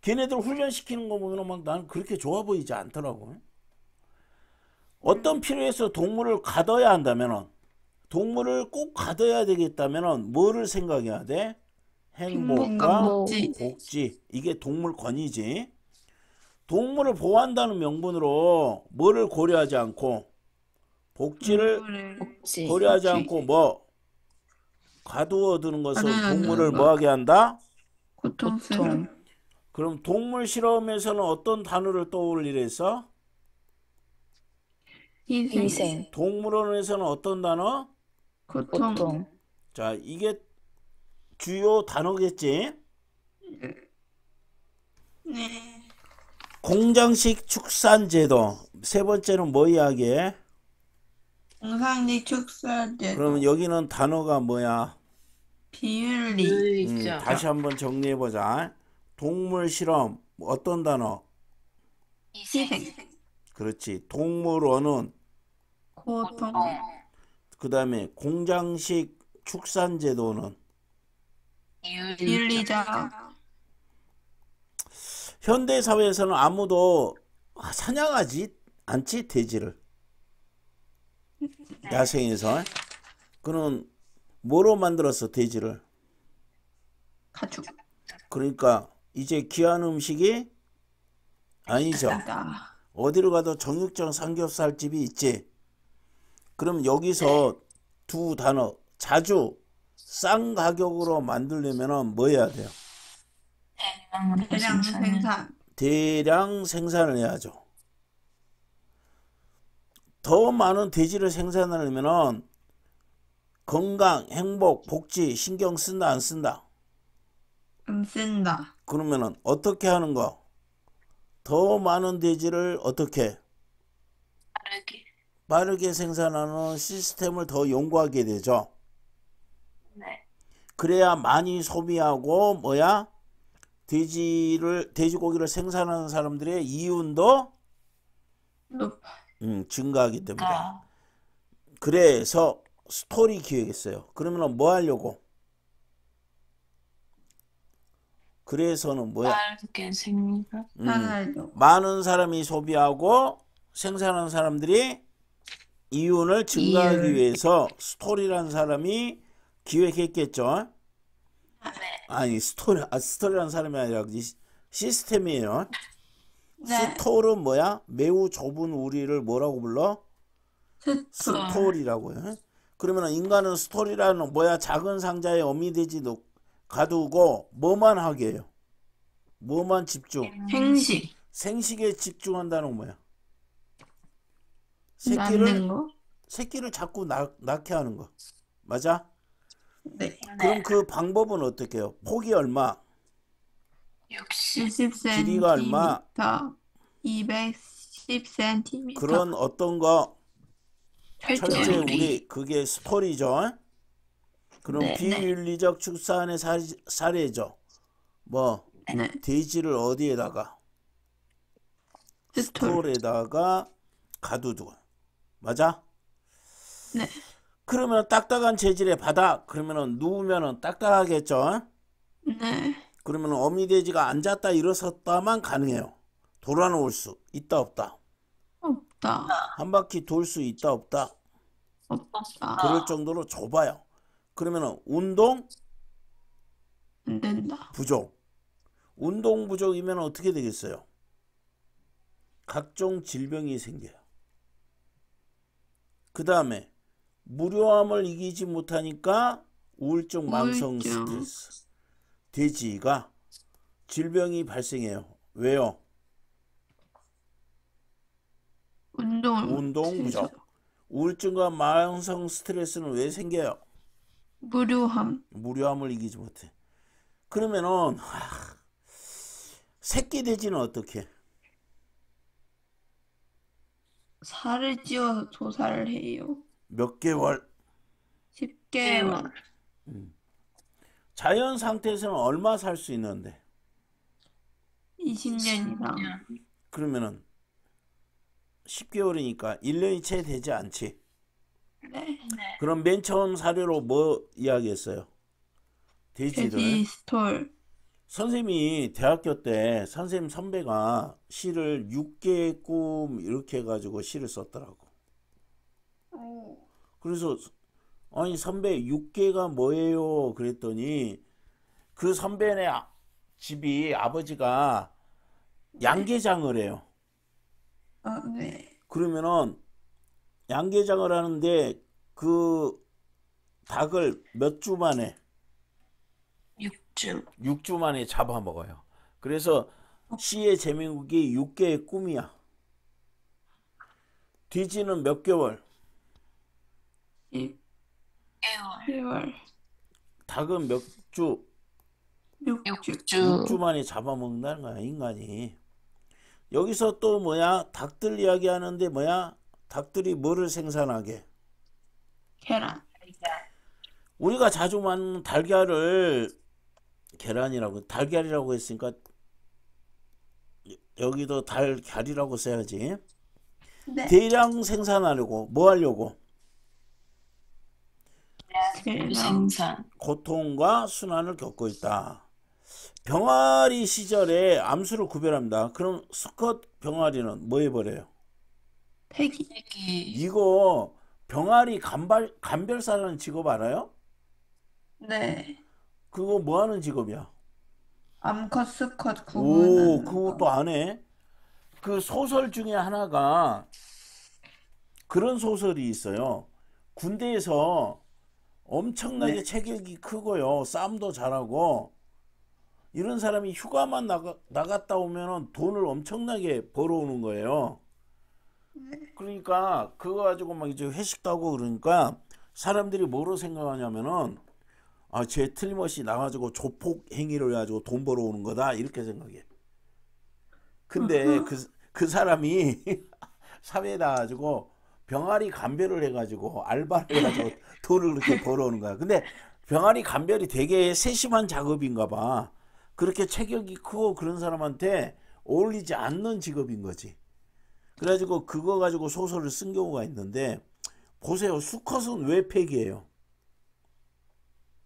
걔네들 훈련시키는 거 보면 막 나는 그렇게 좋아 보이지 않더라고. 어떤 필요해서 동물을 가둬야 한다면은 동물을 꼭 가둬야 되겠다면은 뭐를 생각해야 돼? 행복과 행복과 복지. 복지. 이게 동물권이지. 동물을 보호한다는 명분으로 뭐를 고려하지 않고 복지를 동물을 복지. 고려하지 복지. 않고 뭐 가두어 두는 것은 가두어 동물을 두는 뭐하게 한다? 고통스러움. 그럼 동물 실험에서는 어떤 단어를 떠올리랬어? 희생. 희생. 동물원에서는 어떤 단어? 고통. 고통. 자, 이게 주요 단어겠지? 네. 공장식 축산제도. 세 번째는 뭐 이야기해? 정상리 축사제. 그러면 여기는 단어가 뭐야? 비윤리. 있죠. 다시 한번 정리해보자. 동물 실험. 어떤 단어? 희생. 그렇지. 동물원은 고통. 그 다음에 공장식 축산제도는 윤리자. 현대 사회에서는 아무도 사냥하지 않지 돼지를 야생에서. 그는 뭐로 만들었어 돼지를? 가축. 그러니까 이제 귀한 음식이 아니죠. 다. 어디로 가도 정육점 삼겹살 집이 있지. 그럼 여기서 두 단어 자주 싼 가격으로 만들려면 뭐 해야 돼요? 대량 생산. 대량 생산을 해야죠. 더 많은 돼지를 생산하려면 건강, 행복, 복지 신경 쓴다 안 쓴다? 안 쓴다. 그러면은 어떻게 하는 거? 더 많은 돼지를 어떻게? 빠르게 생산하는 시스템을 더 연구하게 되죠. 네. 그래야 많이 소비하고 뭐야? 돼지고기를 생산하는 사람들의 이윤도 높아. 증가하기 때문에. 가. 그래서 스토리 기획했어요. 그러면 뭐 하려고? 그래서는 뭐야? 빠르게 생각. 하나로. 많은 사람이 소비하고 생산하는 사람들이 이윤을 증가하기 이윤. 위해서 스토리라는 사람이 기획했겠죠. 네. 아니 스토리라는 사람이 아니라 시스템이에요. 네. 스토리는 뭐야? 매우 좁은 우리를 뭐라고 불러? 스토리. 스토리라고요. 그러면 인간은 스토리라는 뭐야? 작은 상자에 어미돼지 가두고 뭐만 하게 해요? 뭐만 집중? 생식. 생식에 집중한다는 건 뭐야? 낳는 거. 새끼를 자꾸 낳게 하는 거. 맞아? 네. 그럼 그 방법은 어떻게 해요? 폭이 얼마? 60. 70cm. 길이가 얼마? 210cm. 그런 어떤 거 철제 철제 우리 그게 스토리죠. 그럼 네, 비윤리적 축산의 사례죠. 뭐 네. 돼지를 어디에다가 스톨에다가 가두고. 맞아? 네. 그러면 딱딱한 재질의 바닥 그러면은 누우면은 딱딱하겠죠. 네. 그러면 어미돼지가 앉았다 일어섰다만 가능해요. 돌아놓을 수 있다 없다. 없다. 한 바퀴 돌 수 있다 없다. 없다. 그럴 정도로 좁아요. 그러면 운동 안 된다. 부족. 운동 부족이면 어떻게 되겠어요? 각종 질병이 생겨요. 그 다음에 무료함을 이기지 못하니까 우울증, 만성 우울증. 스트레스. 돼지가 질병이 발생해요. 왜요? 운동 부족. 우울증과 만성 스트레스는 왜 생겨요? 무료함. 무료함을 이기지 못해. 그러면은 새끼 돼지는 어떻게? 살을 찌워서 조사를 해요. 몇 개월? 10개월. 자연 상태에서는 얼마 살 수 있는데? 20년 이상. 그러면은 10개월이니까 1년이 채 되지 않지. 네. 네. 그럼 맨 처음 사료로 뭐 이야기했어요? 돼지를. 돼지 스톨. 선생님이 대학교 때 선생님 선배가 시를 6개의 꿈 이렇게 해가지고 시를 썼더라고. 그래서 아니 선배 6개가 뭐예요? 그랬더니 그 선배네 집이 아버지가 양계장을 해요. 네. 그러면은 양계장을 하는데 그 닭을 몇 주 만에 6주. 6주 만에 잡아먹어요. 그래서 시의 제목이 6개의 꿈이야. 돼지는 몇 개월? 10개월. 닭은 몇 주? 6주. 6주 만에 잡아먹는다는 거야, 인간이. 여기서 또 뭐야? 닭들 이야기하는데 뭐야? 닭들이 뭐를 생산하게? 계란. 우리가 자주 먹는 달걀을 달걀이라고 했으니까 여기도 달걀이라고 써야지. 네. 대량 생산하려고 뭐 하려고? 계란. 생산. 고통과 순환을 겪고 있다. 병아리 시절에 암수를 구별합니다. 그럼 수컷 병아리는 뭐 해버려요? 폐기. 폐기. 이거 병아리 감별사라는 직업 알아요? 네. 그거 뭐 하는 직업이야? 암컷, 수컷 오, 구분하는 그것도 거. 안 해? 그 소설 중에 하나가 그런 소설이 있어요. 군대에서 엄청나게 네. 체격이 크고요. 싸움도 잘하고 이런 사람이 휴가만 나갔다 오면은 돈을 엄청나게 벌어오는 거예요. 그러니까 그거 가지고 막 이제 회식도 하고 그러니까 사람들이 뭐로 생각하냐면은 쟤 틀림없이 나가지고 조폭 행위를 해가지고 돈 벌어오는 거다 이렇게 생각해. 근데 그 사람이 사회에 나가지고 병아리 감별을 해가지고 알바를 해가지고 돈을 그렇게 벌어오는 거야. 근데 병아리 감별이 되게 세심한 작업인가 봐. 그렇게 체격이 크고 그런 사람한테 어울리지 않는 직업인 거지. 그래가지고 그거 가지고 소설을 쓴 경우가 있는데 보세요. 수컷은 왜 폐기해요?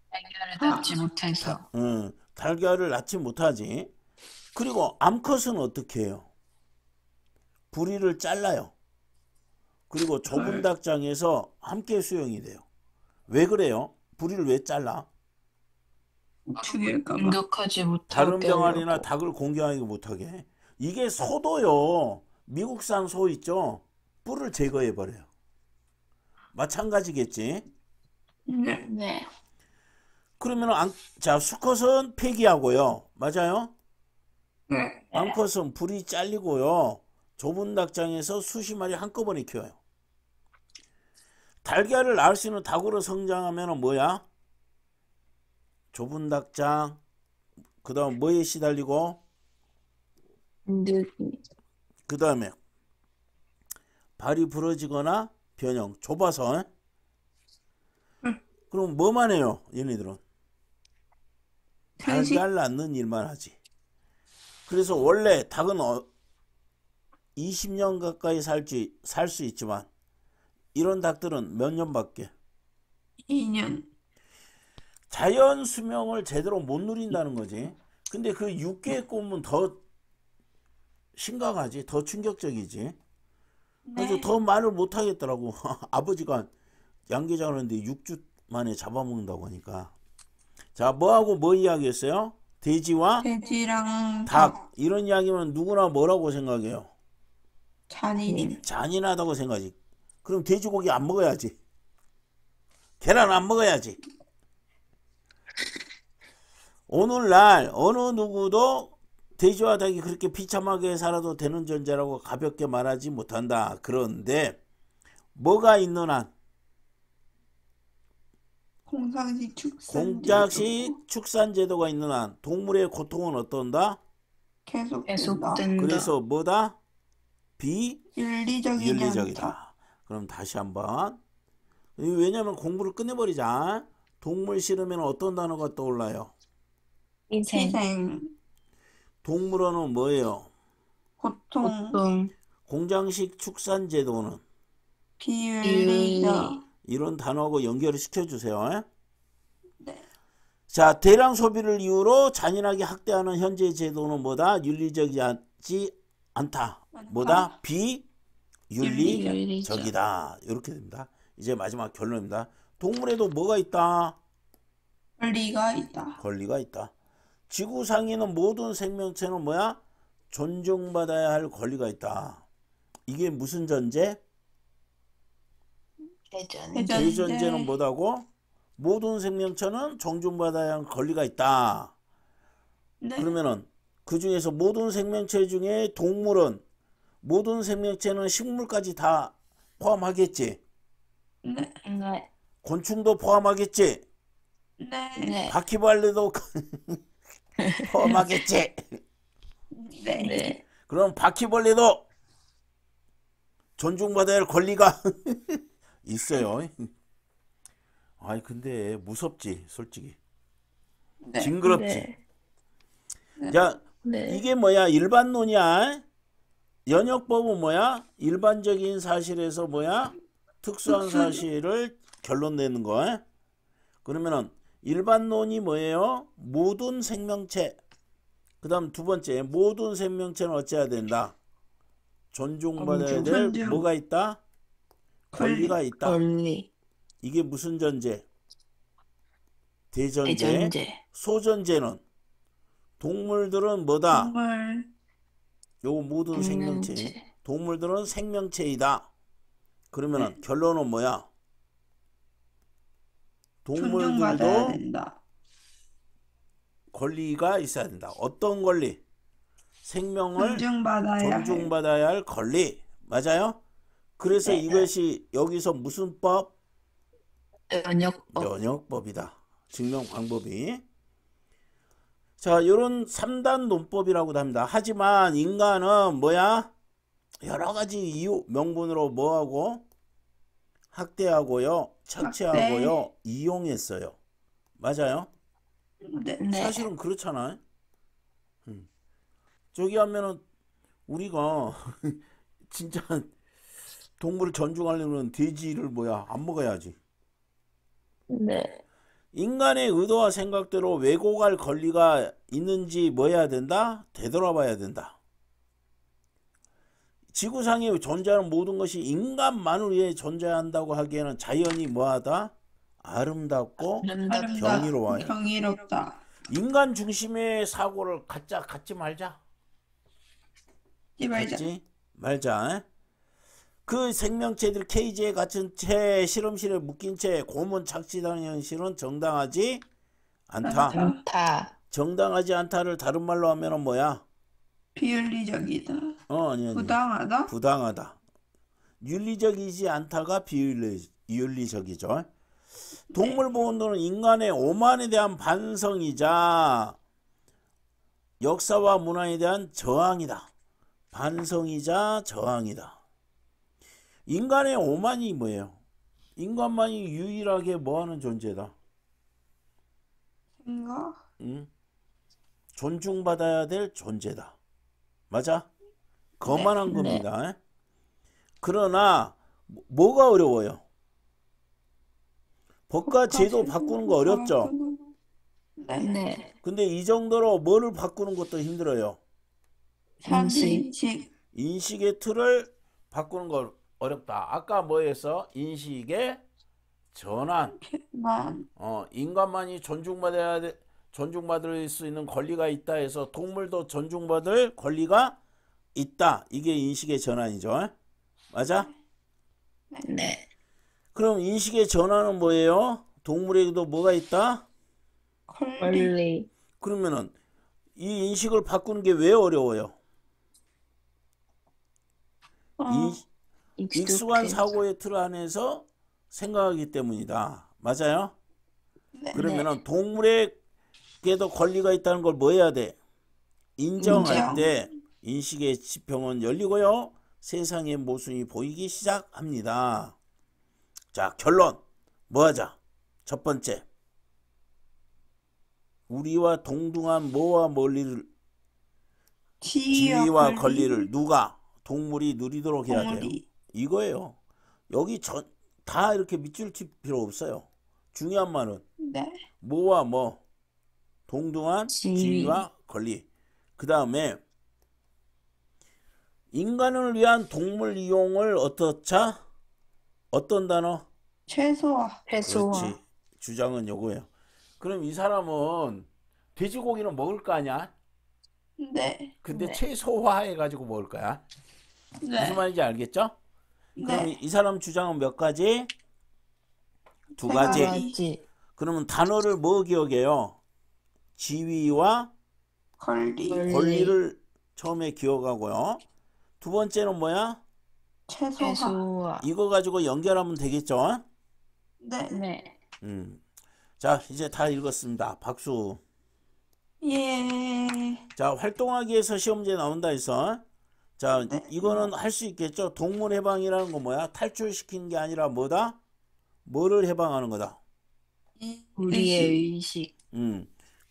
달걀을 낳지 못해서. 달걀을 낳지 못하지. 그리고 암컷은 어떻게 해요? 부리를 잘라요. 그리고 좁은 닭장에서 함께 수영이 돼요. 왜 그래요? 부리를 왜 잘라? 죽일까봐. 공격하지 다른 못하게 병아리나 하려고. 닭을 공격하지 못하게. 이게 소도요. 미국산 소 있죠? 뿔을 제거해 버려요. 마찬가지겠지. 네. 네. 그러면 자, 수컷은 폐기하고요. 맞아요? 네. 암컷은 불이 잘리고요. 좁은 닭장에서 수십 마리 한꺼번에 키워요. 달걀을 낳을 수 있는 닭으로 성장하면 뭐야? 좁은 닭장. 그 다음 뭐에 시달리고? 늑이. 그 다음에 발이 부러지거나 변형. 좁아서. 그럼 뭐만 해요? 얘네들은 편식. 달걀 낳는 일만 하지. 그래서 원래 닭은 20년 가까이 살 수 있지만 이런 닭들은 몇 년밖에 2년. 자연 수명을 제대로 못 누린다는 거지. 근데 그 6개의 꿈은 더 심각하지. 더 충격적이지. 그래서 네. 더 말을 못 하겠더라고. 아버지가 양계장을 하는데 6주 만에 잡아먹는다고 하니까. 자, 뭐하고 뭐 이야기했어요? 돼지와 돼지랑 닭. 이런 이야기면 누구나 뭐라고 생각해요? 잔인임. 잔인하다고 생각하지. 그럼 돼지고기 안 먹어야지. 계란 안 먹어야지. 오늘날 어느 누구도 돼지와 닭이 그렇게 비참하게 살아도 되는 존재라고 가볍게 말하지 못한다. 그런데 뭐가 있는 한 공상식 축산제도 공작식 축산제도가 있는 한 동물의 고통은 어떤다? 계속된다. 계속된다. 그래서 뭐다? 윤리적이지 않다. 비윤리적이다. 그럼 다시 한번. 왜냐면 공부를 끝내버리자. 동물 싫으면 어떤 단어가 떠올라요? 희생. 희생, 동물원은 뭐예요? 고통, 고통. 공장식 축산제도는 비윤리적. 이런 단어하고 연결을 시켜주세요. 네. 자, 대량 소비를 이유로 잔인하게 학대하는 현재 제도는 뭐다? 윤리적이지 않다. 뭐다? 비윤리적이다. 이렇게 됩니다. 이제 마지막 결론입니다. 동물에도 뭐가 있다? 권리가 있다. 권리가 있다. 지구상에 있는 모든 생명체는 뭐야? 존중받아야 할 권리가 있다. 이게 무슨 전제? 대전. 대전제는 뭐다고? 모든 생명체는 존중받아야 할 권리가 있다. 네. 그러면은 그 중에서 모든 생명체 중에 동물은 모든 생명체는 식물까지 다 포함하겠지. 네. 네. 곤충도 포함하겠지. 네. 네. 바퀴벌레도 포함하겠지. 네. 네. 그럼 바퀴벌레도 존중받아야 할 권리가 있어요. 아이 근데 무섭지 솔직히. 네. 징그럽지. 네. 야, 네. 이게 뭐야? 일반론이야. 연역법은 뭐야? 일반적인 사실에서 뭐야? 특수한 사실을 결론 내는 거. 그러면은 일반론이 뭐예요? 모든 생명체. 그 다음 두 번째, 모든 생명체는 어찌해야 된다? 존중받아야 될 존중. 뭐가 있다? 권리가 있다. 권리. 이게 무슨 전제? 대전제. 대전제. 소전제는 동물들은 뭐다? 동물, 요 모든 생명체. 생명체. 동물들은 생명체이다. 그러면은 결론은 뭐야? 존중받아야 동물들도 된다. 권리가 있어야 된다. 어떤 권리? 생명을 존중받아야 할. 존중받아야 할 권리. 맞아요? 그래서 네. 이것이 여기서 무슨 법? 연역법. 연역법이다. 증명 방법이. 자, 요런 3단 논법이라고도 합니다. 하지만 인간은 뭐야? 여러 가지 이유, 명분으로 뭐하고? 학대하고요, 착취하고요, 이용했어요. 맞아요? 네. 네. 사실은 그렇잖아요. 저기 하면은 우리가 진짜 동물을 존중하려면 돼지를 뭐야 안 먹어야지. 네. 인간의 의도와 생각대로 왜곡할 권리가 있는지 뭐 해야 된다? 되돌아봐야 된다. 지구상에 존재하는 모든 것이 인간만을 위해 존재한다고 하기에는 자연이 뭐하다? 아름답고 아름답고 경이로워요. 경이롭다. 인간 중심의 사고를 갖지 말자. 말자. 갖지 말자. 그 생명체들 케이지에 갇힌 채 실험실에 묶인 채 고문 착취하는 현실은 정당하지 않다. 않다. 정당하지 않다를 다른 말로 하면은 뭐야? 비윤리적이다. 아니. 부당하다. 부당하다. 윤리적이지 않다가 비윤리적이죠. 동물보호운동은 인간의 오만에 대한 반성이자 역사와 문화에 대한 저항이다. 반성이자 저항이다. 인간의 오만이 뭐예요? 인간만이 유일하게 뭐하는 존재다. 생각. 응? 존중받아야 될 존재다. 맞아? 거만한 네. 겁니다. 그러나 뭐가 어려워요? 법과 제도 바꾸는 거 어렵죠? 네. 네. 근데 이 정도로 뭐를 바꾸는 것도 힘들어요. 사람들이 인식. 인식의 틀을 바꾸는 거 어렵다. 아까 뭐였어? 인식의 전환. 만. 인간만이 존중받을 수 있는 권리가 있다 해서 동물도 존중받을 권리가 있다. 이게 인식의 전환이죠. 맞아? 네. 그럼 인식의 전환은 뭐예요? 동물에게도 뭐가 있다? 권리. 권리. 그러면은 이 인식을 바꾸는 게 왜 어려워요? 익숙한 사고의 틀 안에서 생각하기 때문이다. 맞아요? 네. 그러면은 동물에게도 권리가 있다는 걸 뭐 해야 돼? 인정할 인정. 때 인식의 지평은 열리고요. 세상의 모순이 보이기 시작합니다. 자, 결론. 뭐 하자? 첫 번째. 우리와 동등한 뭐와 멀리를 지위와 권리를 누가? 동물이 누리도록 해야 돼요. 동물이. 이거예요. 여기 다 이렇게 밑줄 칠 필요 없어요. 중요한 말은 네. 뭐와 뭐 동등한 지위. 지위와 권리. 그 다음에 인간을 위한 동물 이용을 어떻자? 어떤 단어? 최소화. 최소화. 그렇지. 주장은 요거예요. 그럼 이 사람은 돼지고기는 먹을 거 아니야? 네. 근데 네. 최소화해가지고 먹을 거야. 네. 무슨 말인지 알겠죠? 그럼 네. 이 사람 주장은 몇 가지? 두 세 가지. 가지. 그러면 단어를 뭐 기억해요? 지위와 권리. 권리를 처음에 기억하고요. 두 번째는 뭐야? 최소화. 최소화. 이거 가지고 연결하면 되겠죠? 네. 네. 자, 이제 다 읽었습니다. 박수. 예. 자, 활동하기 위해서 시험지에 나온다 해서 자, 네. 이거는 할 수 있겠죠? 동물 해방이라는 건 뭐야? 탈출시키는 게 아니라 뭐다? 뭐를 해방하는 거다? 우리의 의식.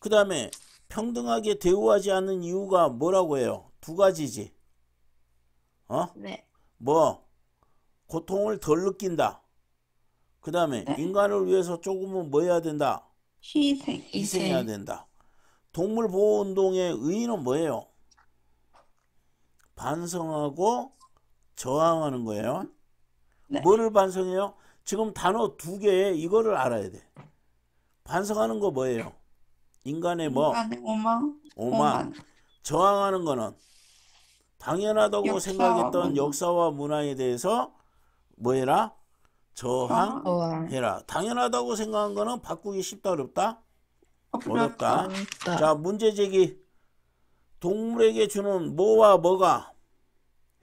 그 다음에 평등하게 대우하지 않는 이유가 뭐라고 해요? 두 가지지. 네. 뭐? 고통을 덜 느낀다. 그 다음에 네. 인간을 위해서 조금은 뭐 해야 된다? 희생. 희생해야 된다. 동물 보호 운동의 의의는 뭐예요? 반성하고 저항하는 거예요. 네. 뭐를 반성해요? 지금 단어 두 개에 이거를 알아야 돼. 반성하는 거 뭐예요? 인간의 뭐? 인간의 오만. 오만. 저항하는 거는 당연하다고 역사와 생각했던 문화. 역사와 문화에 대해서 뭐 해라? 저항. 저항해라. 당연하다고 생각한 거는 바꾸기 쉽다 어렵다? 어렵다. 어렵다. 자, 문제 제기. 동물에게 주는 뭐와 뭐가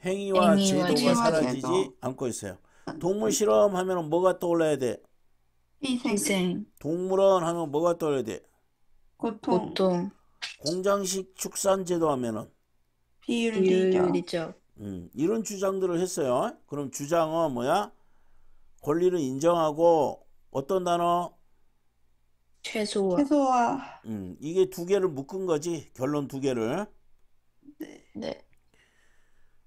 행위와 행위와 제도가 제도. 사라지지 않고 있어요. 동물 실험 하면 뭐가 떠올라야 돼? 희생. 희생. 동물원 하면 뭐가 떠올라야 돼? 고통. 고통. 공장식 축산 제도 하면은 비윤리적. 비윤리적. 이런 주장들을 했어요. 그럼 주장은 뭐야? 권리를 인정하고 어떤 단어? 최소화. 최소화. 이게 두 개를 묶은 거지. 결론 두 개를. 네.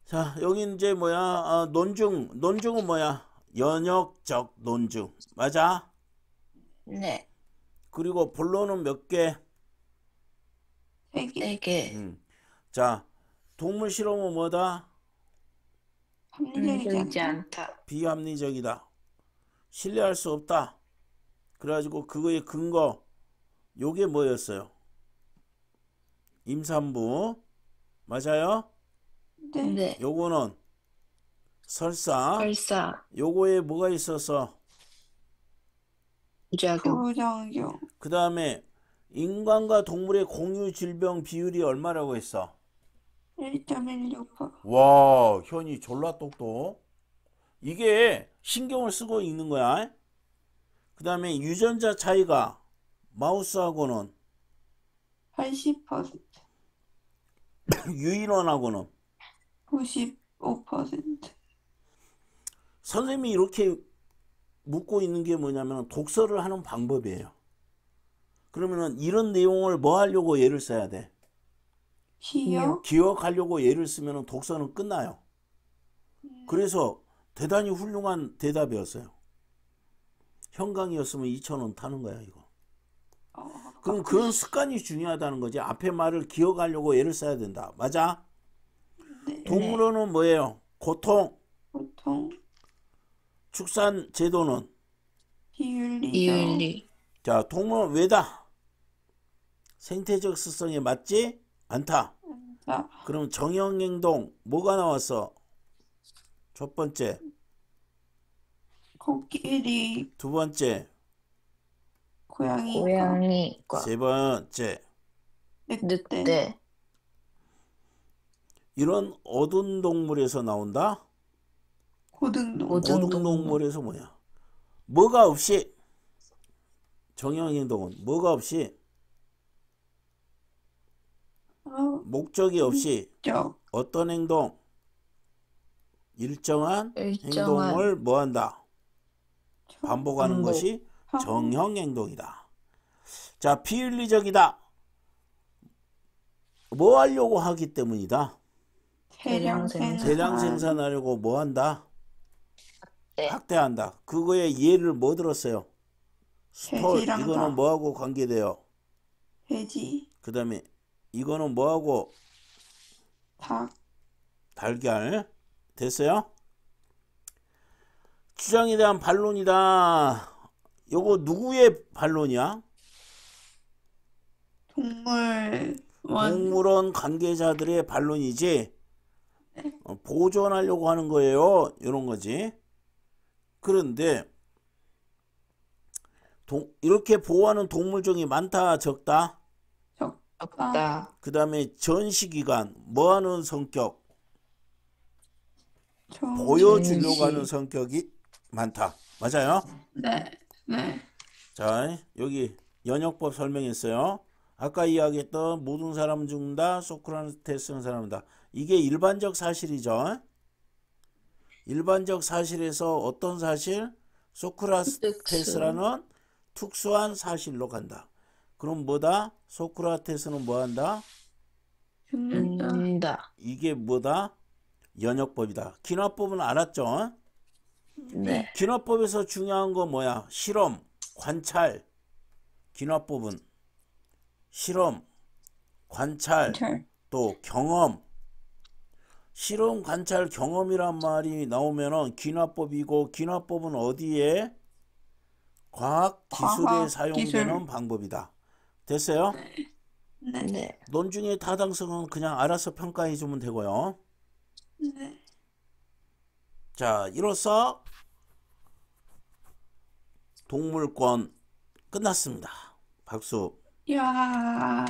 자, 여기 이제 뭐야? 논중은 뭐야? 연역적 논중. 맞아? 네. 그리고 본론은 몇 개? 3개. 4개. 자, 동물 실험은 뭐다? 합리적이지 합리적이지 않다. 않다. 비합리적이다. 신뢰할 수 없다. 그래가지고 그거의 근거 요게 뭐였어요? 임산부. 맞아요? 네. 네. 요거는 설사. 설사. 요거에 뭐가 있어서 부작용. 부작용. 그 다음에 인간과 동물의 공유 질병 비율이 얼마라고 했어? 1.16%. 와, 현이 졸라 똑똑. 이게 신경을 쓰고 있는 거야. 그 다음에 유전자 차이가 마우스하고는 80%. 유인원하고는 95%. 선생님이 이렇게 묻고 있는 게 뭐냐면 독서를 하는 방법이에요. 그러면은 이런 내용을 뭐 하려고 예를 써야 돼? 기억. 기억하려고 예를 쓰면 독서는 끝나요. 그래서 대단히 훌륭한 대답이었어요. 현강이었으면 2,000원 타는 거야 이거. 그럼 그런 습관이 중요하다는 거지. 앞에 말을 기억하려고 예를 써야 된다. 맞아? 네. 동물원은 뭐예요? 고통. 보통 축산 제도는. 비윤리적. 이윤리. 자, 동물은 왜다? 생태적 습성에 맞지 않다. 자, 그럼 정형행동 뭐가 나왔어? 첫 번째. 코끼리, 두 번째. 고양이, 고양이과 세 번째. 늑대, 늑대. 이런 어둔 동물에서 나온다. 고등동, 고등동물에서 뭐야? 뭐가 없이 정형행동은 뭐가 없이 목적이 없이 적, 어떤 행동 일정한 일정한 행동을 뭐한다? 반복하는 반복. 것이 정형행동이다. 자, 비윤리적이다. 뭐 하려고 하기 때문이다. 대량 대량 생산, 생산하려고 뭐 한다? 네. 학대한다. 그거의 예를 뭐 들었어요? 스톨. 돼지랑다. 이거는 뭐하고 관계돼요? 돼지, 그 다음에 이거는 뭐하고 닭, 달걀. 됐어요? 주장에 대한 반론이다. 요거 누구의 반론이야? 동물원 관계자들의 반론이지. 보존하려고 하는 거예요. 이런 거지. 그런데 이렇게 보호하는 동물종이 많다, 적다? 적다. 그 다음에 전시기간, 뭐하는 성격? 보여주려고 하는 성격이 많다. 맞아요? 네, 네, 자, 여기 연역법 설명했어요. 아까 이야기했던 모든 사람은 죽는다, 소크라테스는 살아난다. 이게 일반적 사실이죠. 일반적 사실에서 어떤 사실? 소크라테스라는 특수한 사실로 간다. 그럼 뭐다? 소크라테스는 뭐한다? 죽는다. 이게 뭐다? 연역법이다. 기나법은 알았죠? 네. 기나법에서 중요한 건 뭐야? 실험, 관찰. 기나법은 실험, 관찰, 잘, 또 경험. 실험, 관찰, 경험이란 말이 나오면은 기나법이고, 기나법은 어디에? 과학 기술에 과학, 사용되는 기술. 방법이다. 됐어요? 네, 네. 논중의 타당성은 그냥 알아서 평가해 주면 되고요. 네. 자, 이로써 동물권 끝났습니다. 박수. 야.